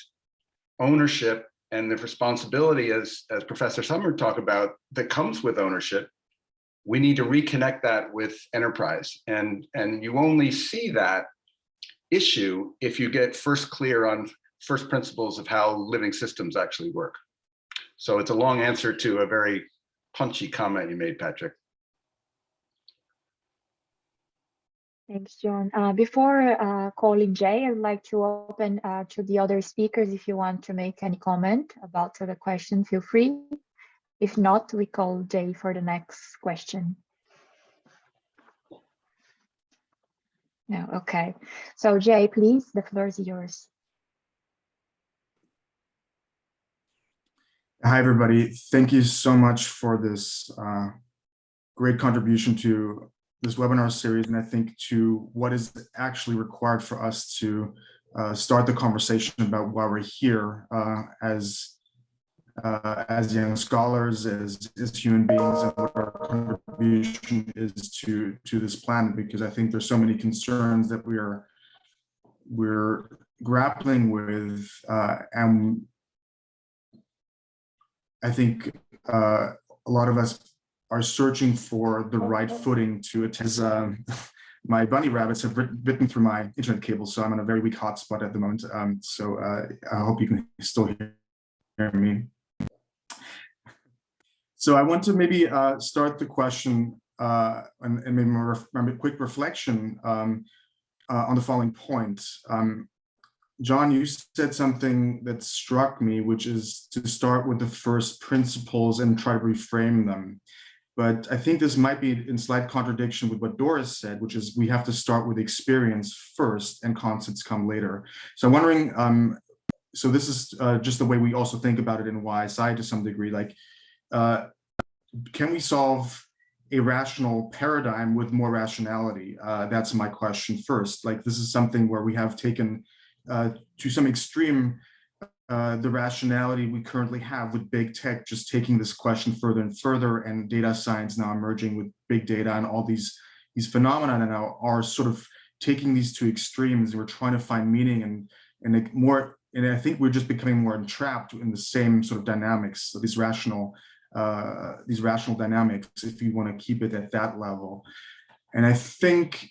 ownership and the responsibility, as Professor Summer talked about, that comes with ownership. We need to reconnect that with enterprise. And you only see that issue if you get first clear on first principles of how living systems actually work. So it's a long answer to a very punchy comment you made, Patrick. Thanks, John. Before calling Jay, I'd like to open to the other speakers. If you want to make any comment about the question, feel free. If not, we call Jay for the next question. No, okay. So Jay, please, the floor is yours. Hi, everybody. Thank you so much for this great contribution to this webinar series, and I think to what is actually required for us to start the conversation about why we're here as young scholars, as human beings, and what our contribution is to this planet. Because I think there's so many concerns that we're grappling with, and I think a lot of us are searching for the right footing to attend. My bunny rabbits have bitten through my internet cable, so I'm on a very weak hotspot at the moment. So I hope you can still hear me. So I want to maybe start the question and maybe a quick reflection on the following point. John, you said something that struck me, which is to start with the first principles and try to reframe them. But I think this might be in slight contradiction with what Doris said, which is we have to start with experience first and concepts come later. So I'm wondering, so this is just the way we also think about it in YSI to some degree, like, can we solve a rational paradigm with more rationality? That's my question first. Like, this is something where we have taken to some extreme the rationality we currently have with big tech, just taking this question further and further, and data science now emerging with big data, and all these phenomena now are sort of taking these two extremes. We're trying to find meaning and more, and I think we're just becoming more entrapped in the same sort of dynamics, so these rational dynamics, if you want to keep it at that level. And I think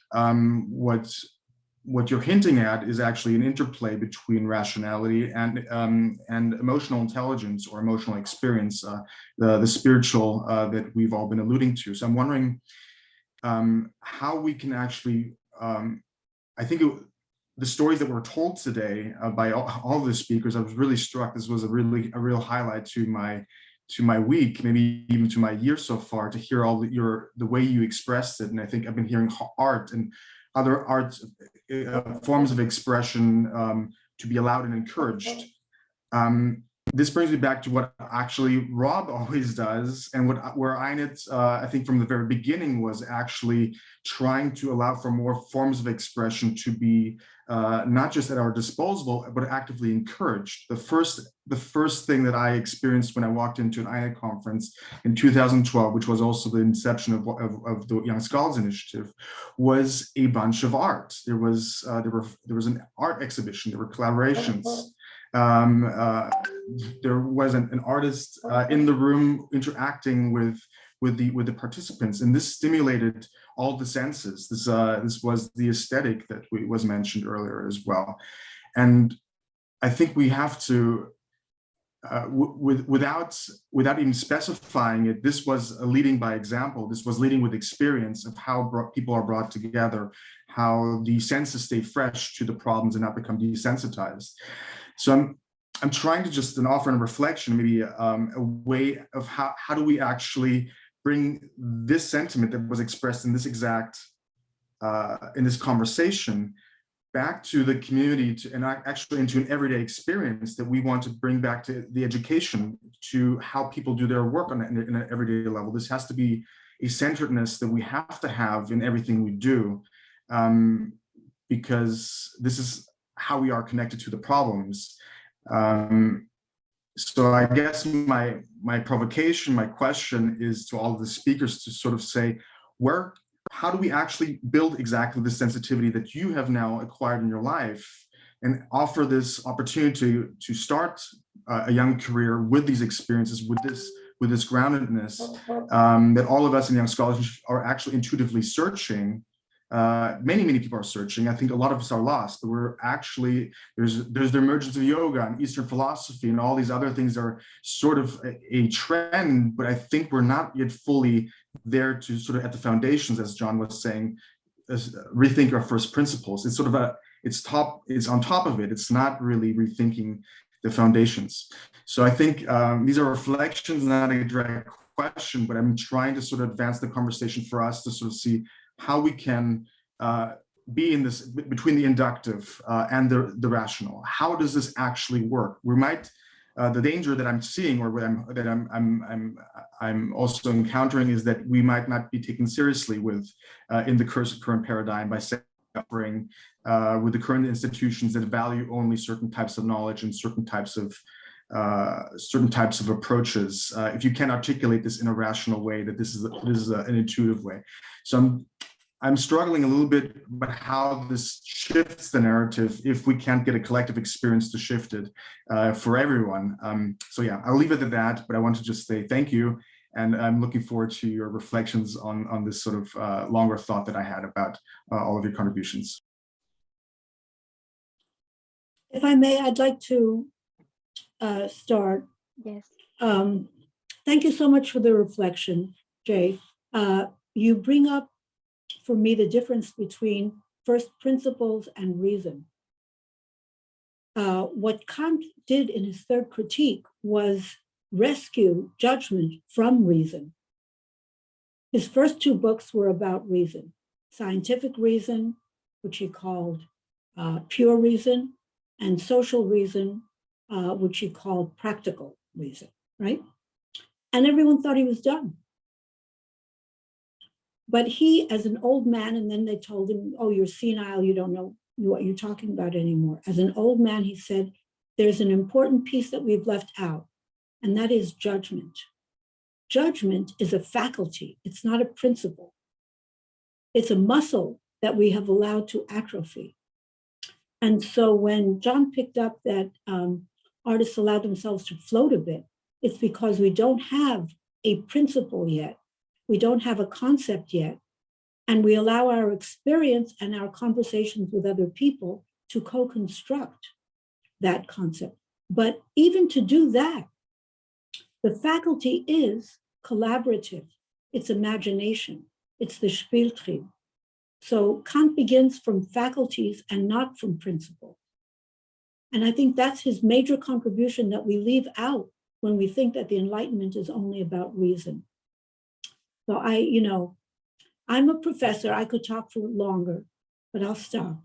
what you're hinting at is actually an interplay between rationality and emotional intelligence or emotional experience, the spiritual that we've all been alluding to. So I'm wondering how we can actually, I think the stories that were told today by all the speakers, I was really struck. This was a real highlight to my week, maybe even to my year so far, to hear all the way you expressed it. And I think I've been hearing art and other art forms of expression to be allowed and encouraged. This brings me back to what actually Rob always does, and where INET, I think from the very beginning, was actually trying to allow for more forms of expression to be not just at our disposal, but actively encouraged. The first thing that I experienced when I walked into an INET conference in 2012, which was also the inception of the Young Scholars Initiative, was a bunch of art. There was an art exhibition. There were collaborations. There was an artist in the room interacting with the participants, and this stimulated all the senses. This was the aesthetic that was mentioned earlier as well. And I think we have to, without even specifying it, this was a leading by example. This was leading with experience of how people are brought together, how the senses stay fresh to the problems and not become desensitized. So I'm trying to just offer a reflection, maybe a way of how do we actually bring this sentiment that was expressed in this exact in this conversation back to the community, and actually into an everyday experience that we want to bring back to the education, to how people do their work in an everyday level. This has to be a centeredness that we have to have in everything we do, because this is how we are connected to the problems. So I guess my provocation, my question is to all of the speakers to sort of say, how do we actually build exactly the sensitivity that you have now acquired in your life, and offer this opportunity to start a young career with these experiences, with this groundedness that all of us in Young Scholars are actually intuitively searching. Many people are searching. I think a lot of us are lost, but we're actually, there's the emergence of yoga and Eastern philosophy, and all these other things are sort of a trend, but I think we're not yet fully there to sort of at the foundations, as John was saying, rethink our first principles. It's sort of it's on top of it. It's not really rethinking the foundations. So I think these are reflections, not a direct question, but I'm trying to sort of advance the conversation for us to sort of see how we can be in this between the inductive and the rational. How does this actually work? We might the danger that I'm seeing, or I'm also encountering, is that we might not be taken seriously with in the current paradigm by suffering with the current institutions that value only certain types of knowledge and certain types of approaches. If you can articulate this in a rational way, that this is an intuitive way. So I'm struggling a little bit about how this shifts the narrative if we can't get a collective experience to shift it for everyone. So yeah, I'll leave it at that, but I want to just say thank you. And I'm looking forward to your reflections on this sort of longer thought that I had about all of your contributions. If I may, I'd like to start. Yes. Thank you so much for the reflection, Jay. You bring up for me the difference between first principles and reason. What Kant did in his third critique was rescue judgment from reason. His first two books were about reason, scientific reason, which he called pure reason, and social reason, which he called practical reason, right? And everyone thought he was done. But he, as an old man, and then they told him, oh, you're senile, you don't know what you're talking about anymore. As an old man, he said, there's an important piece that we've left out, and that is judgment. Judgment is a faculty, it's not a principle. It's a muscle that we have allowed to atrophy. And so when John picked up that artists allow themselves to float a bit, it's because we don't have a principle yet. We don't have a concept yet. And we allow our experience and our conversations with other people to co-construct that concept. But even to do that, the faculty is collaborative. It's imagination. It's the Spieltrieb. So Kant begins from faculties and not from principles. And I think that's his major contribution that we leave out when we think that the Enlightenment is only about reason. So I'm a professor. I could talk for longer, but I'll stop.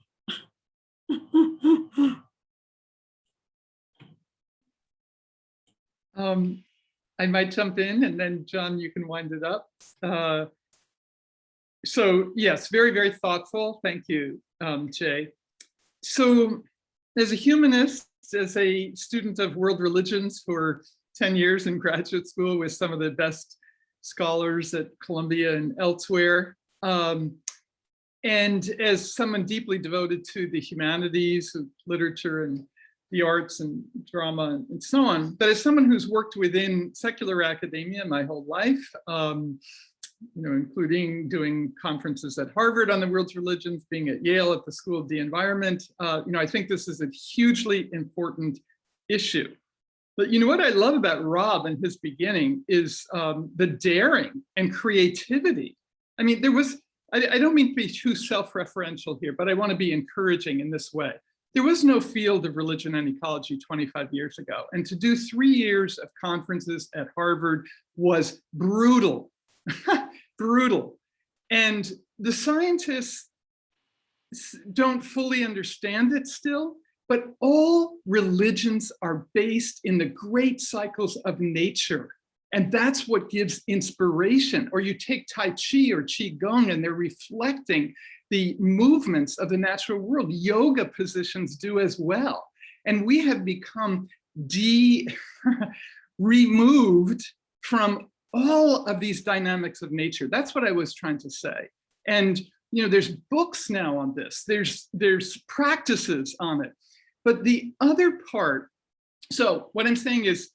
I might jump in, and then John, you can wind it up. So yes, very, very thoughtful. Thank you, Jay. So as a humanist, as a student of world religions for 10 years in graduate school with some of the best scholars at Columbia and elsewhere, and as someone deeply devoted to the humanities, literature and the arts and drama and so on, but as someone who's worked within secular academia my whole life, including doing conferences at Harvard on the world's religions, being at Yale at the School of the Environment, I think this is a hugely important issue. But what I love about Rob and his beginning is the daring and creativity. I mean, I don't mean to be too self-referential here, but I want to be encouraging in this way. There was no field of religion and ecology 25 years ago. And to do 3 years of conferences at Harvard was brutal, brutal. And the scientists don't fully understand it still, but all religions are based in the great cycles of nature. And that's what gives inspiration. Or you take Tai Chi or Qigong, and they're reflecting the movements of the natural world. Yoga positions do as well. And we have become removed from all of these dynamics of nature. That's what I was trying to say. And there's books now on this. There's practices on it. But the other part, so what I'm saying is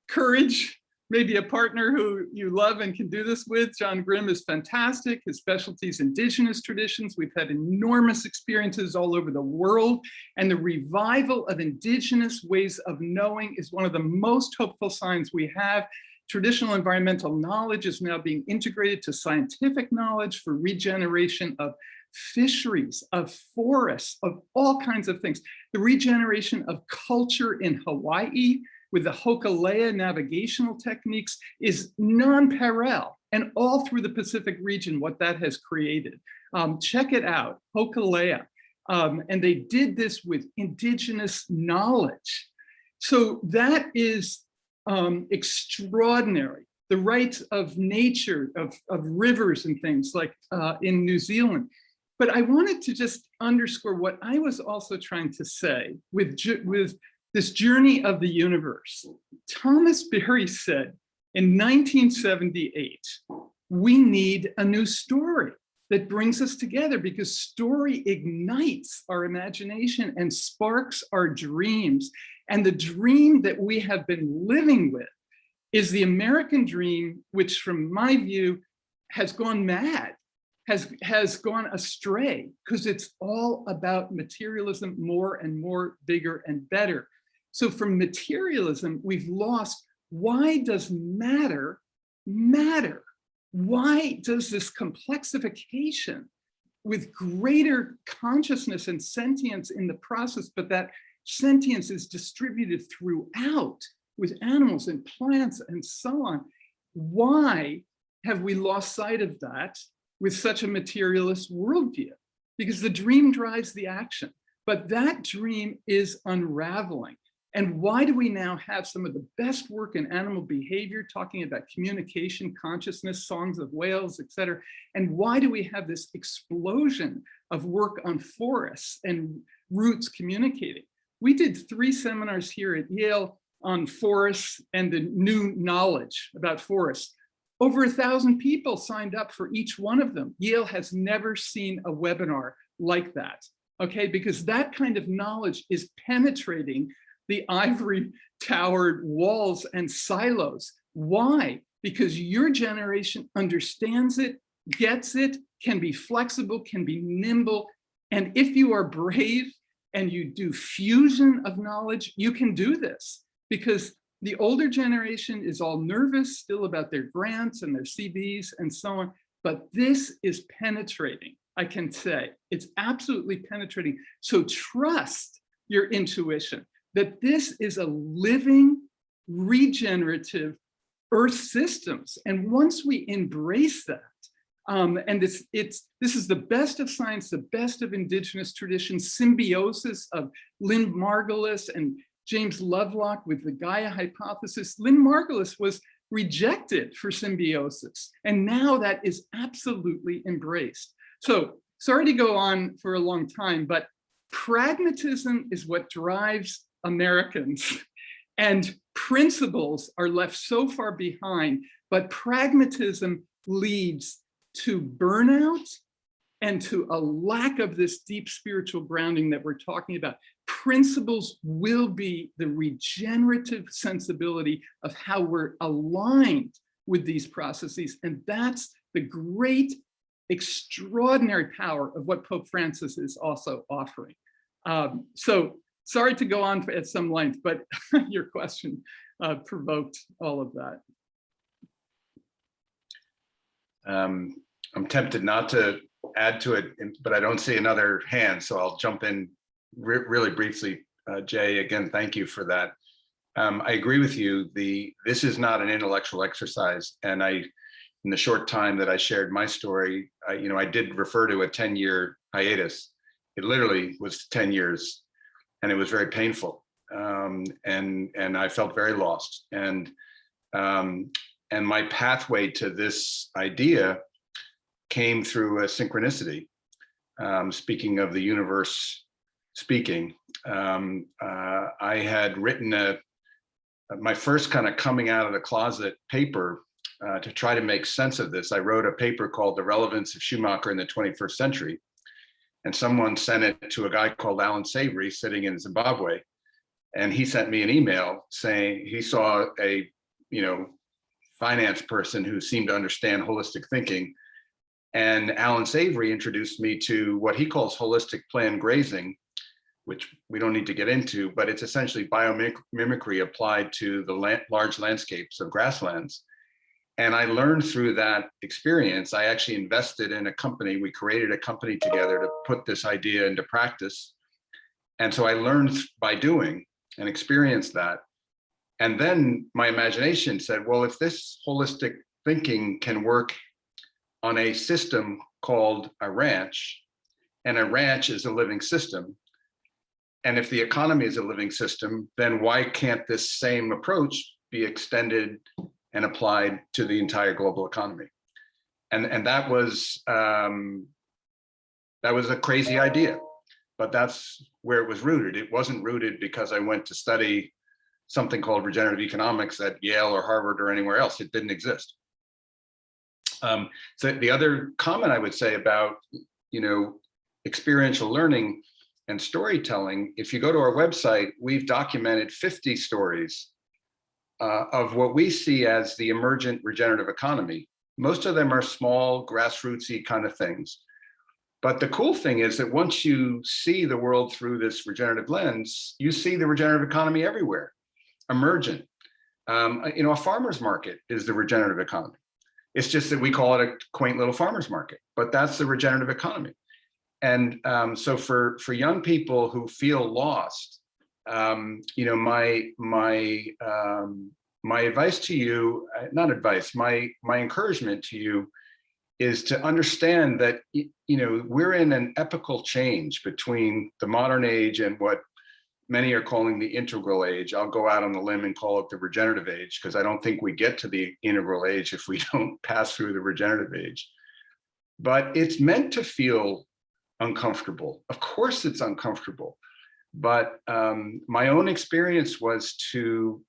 courage, maybe a partner who you love and can do this with. John Grimm is fantastic. His specialty is indigenous traditions. We've had enormous experiences all over the world. And the revival of indigenous ways of knowing is one of the most hopeful signs we have. Traditional environmental knowledge is now being integrated to scientific knowledge for regeneration of fisheries, of forests, of all kinds of things. The regeneration of culture in Hawaii with the Hokulea navigational techniques is non-parallel, and all through the Pacific region, what that has created. Check it out, Hokulea. And they did this with indigenous knowledge. So that is extraordinary. The rights of nature, of rivers and things like in New Zealand. But I wanted to just underscore what I was also trying to say with this journey of the universe. Thomas Berry said in 1978, we need a new story that brings us together, because story ignites our imagination and sparks our dreams. And the dream that we have been living with is the American dream, which from my view has gone mad, has gone astray, because it's all about materialism, more and more, bigger and better. So from materialism, we've lost Why does matter matter? Why does this complexification with greater consciousness and sentience in the process, but that sentience is distributed throughout with animals and plants and so on? Why have we lost sight of that with such a materialist worldview? Because the dream drives the action, but that dream is unraveling. And why do we now have some of the best work in animal behavior, talking about communication, consciousness, songs of whales, et cetera? And why do we have this explosion of work on forests and roots communicating? We did 3 seminars here at Yale on forests and the new knowledge about forests. Over 1,000 people signed up for each one of them. Yale has never seen a webinar like that, okay? Because that kind of knowledge is penetrating the ivory towered walls and silos. Why? Because your generation understands it, gets it, can be flexible, can be nimble. And if you are brave and you do fusion of knowledge, you can do this. Because the older generation is all nervous still about their grants and their CVs and so on. But this is penetrating, I can say. It's absolutely penetrating. So trust your intuition that this is a living, regenerative Earth systems. And once we embrace that, and this is the best of science, the best of indigenous traditions, symbiosis of Lynn Margulis and James Lovelock with the Gaia hypothesis. Lynn Margulis was rejected for symbiosis, and now that is absolutely embraced. So sorry to go on for a long time, but pragmatism is what drives Americans, and principles are left so far behind, but pragmatism leads to burnout and to a lack of this deep spiritual grounding that we're talking about. Principles will be the regenerative sensibility of how we're aligned with these processes, and that's the great, extraordinary power of what Pope Francis is also offering. So sorry to go on at some length, but your question provoked all of that. I'm tempted not to add to it, but I don't see another hand, so I'll jump in really briefly. Jay, again, thank you for that. I agree with you. This is not an intellectual exercise, and in the short time that I shared my story, I did refer to a 10-year hiatus. It literally was 10 years. And it was very painful, and I felt very lost. And my pathway to this idea came through a synchronicity. Speaking of the universe speaking, I had written my first kind of coming out of the closet paper to try to make sense of this. I wrote a paper called "The Relevance of Schumacher in the 21st Century." And someone sent it to a guy called Alan Savory sitting in Zimbabwe. And he sent me an email saying he saw a, finance person who seemed to understand holistic thinking. And Alan Savory introduced me to what he calls holistic planned grazing, which we don't need to get into, but it's essentially biomimicry applied to the large landscapes of grasslands. And I learned through that experience. I actually invested in a company. We created a company together to put this idea into practice. And so I learned by doing and experienced that. And then my imagination said, well, if this holistic thinking can work on a system called a ranch, and a ranch is a living system, and if the economy is a living system, then why can't this same approach be extended and applied to the entire global economy? And that was a crazy idea, but that's where it was rooted. It wasn't rooted because I went to study something called regenerative economics at Yale or Harvard or anywhere else. It didn't exist. So the other comment I would say about, experiential learning and storytelling, if you go to our website, we've documented 50 stories of what we see as the emergent regenerative economy. Most of them are small, grassrootsy kind of things. But the cool thing is that once you see the world through this regenerative lens, you see the regenerative economy everywhere, emergent. A farmer's market is the regenerative economy. It's just that we call it a quaint little farmer's market, but that's the regenerative economy. And so for young people who feel lost, my advice to you, not advice, my encouragement to you is to understand that, we're in an epochal change between the modern age and what many are calling the integral age. I'll go out on the limb and call it the regenerative age, because I don't think we get to the integral age if we don't pass through the regenerative age. But it's meant to feel uncomfortable. Of course it's uncomfortable. But my own experience was to,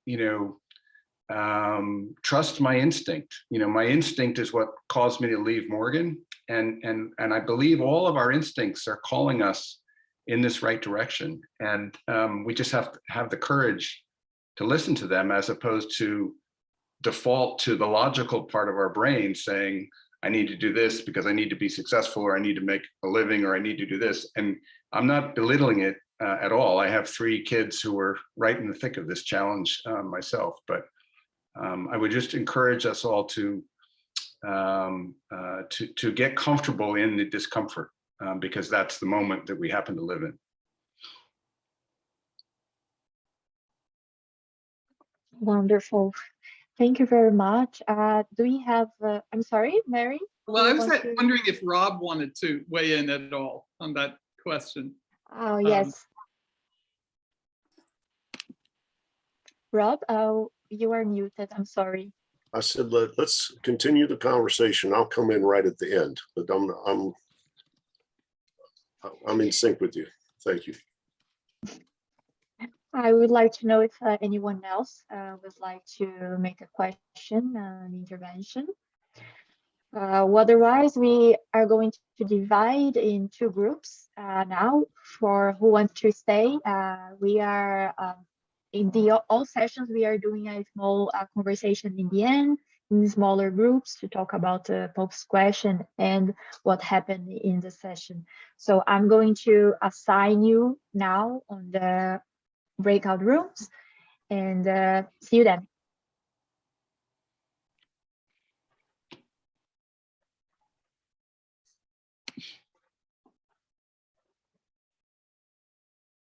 trust my instinct. My instinct is what caused me to leave Morgan. And I believe all of our instincts are calling us in this right direction. And we just have to have the courage to listen to them, as opposed to default to the logical part of our brain saying, I need to do this because I need to be successful, or I need to make a living, or I need to do this. And I'm not belittling it at all. I have 3 kids who are right in the thick of this challenge myself, but I would just encourage us all to get comfortable in the discomfort, because that's the moment that we happen to live in. Wonderful. Thank you very much. Do we have, I'm sorry, Mary? Well, I was wondering if Rob wanted to weigh in at all on that question. Oh, yes. Rob, you are muted. I'm sorry. I said, let's continue the conversation. I'll come in right at the end, but I'm in sync with you. Thank you. I would like to know if anyone else would like to make a question, an intervention. Otherwise, we are going to divide in 2 groups now. For who wants to stay, we are in all sessions, we are doing a small conversation in the end, in smaller groups, to talk about the Pope's question and what happened in the session. So I'm going to assign you now on the breakout rooms, and see you then.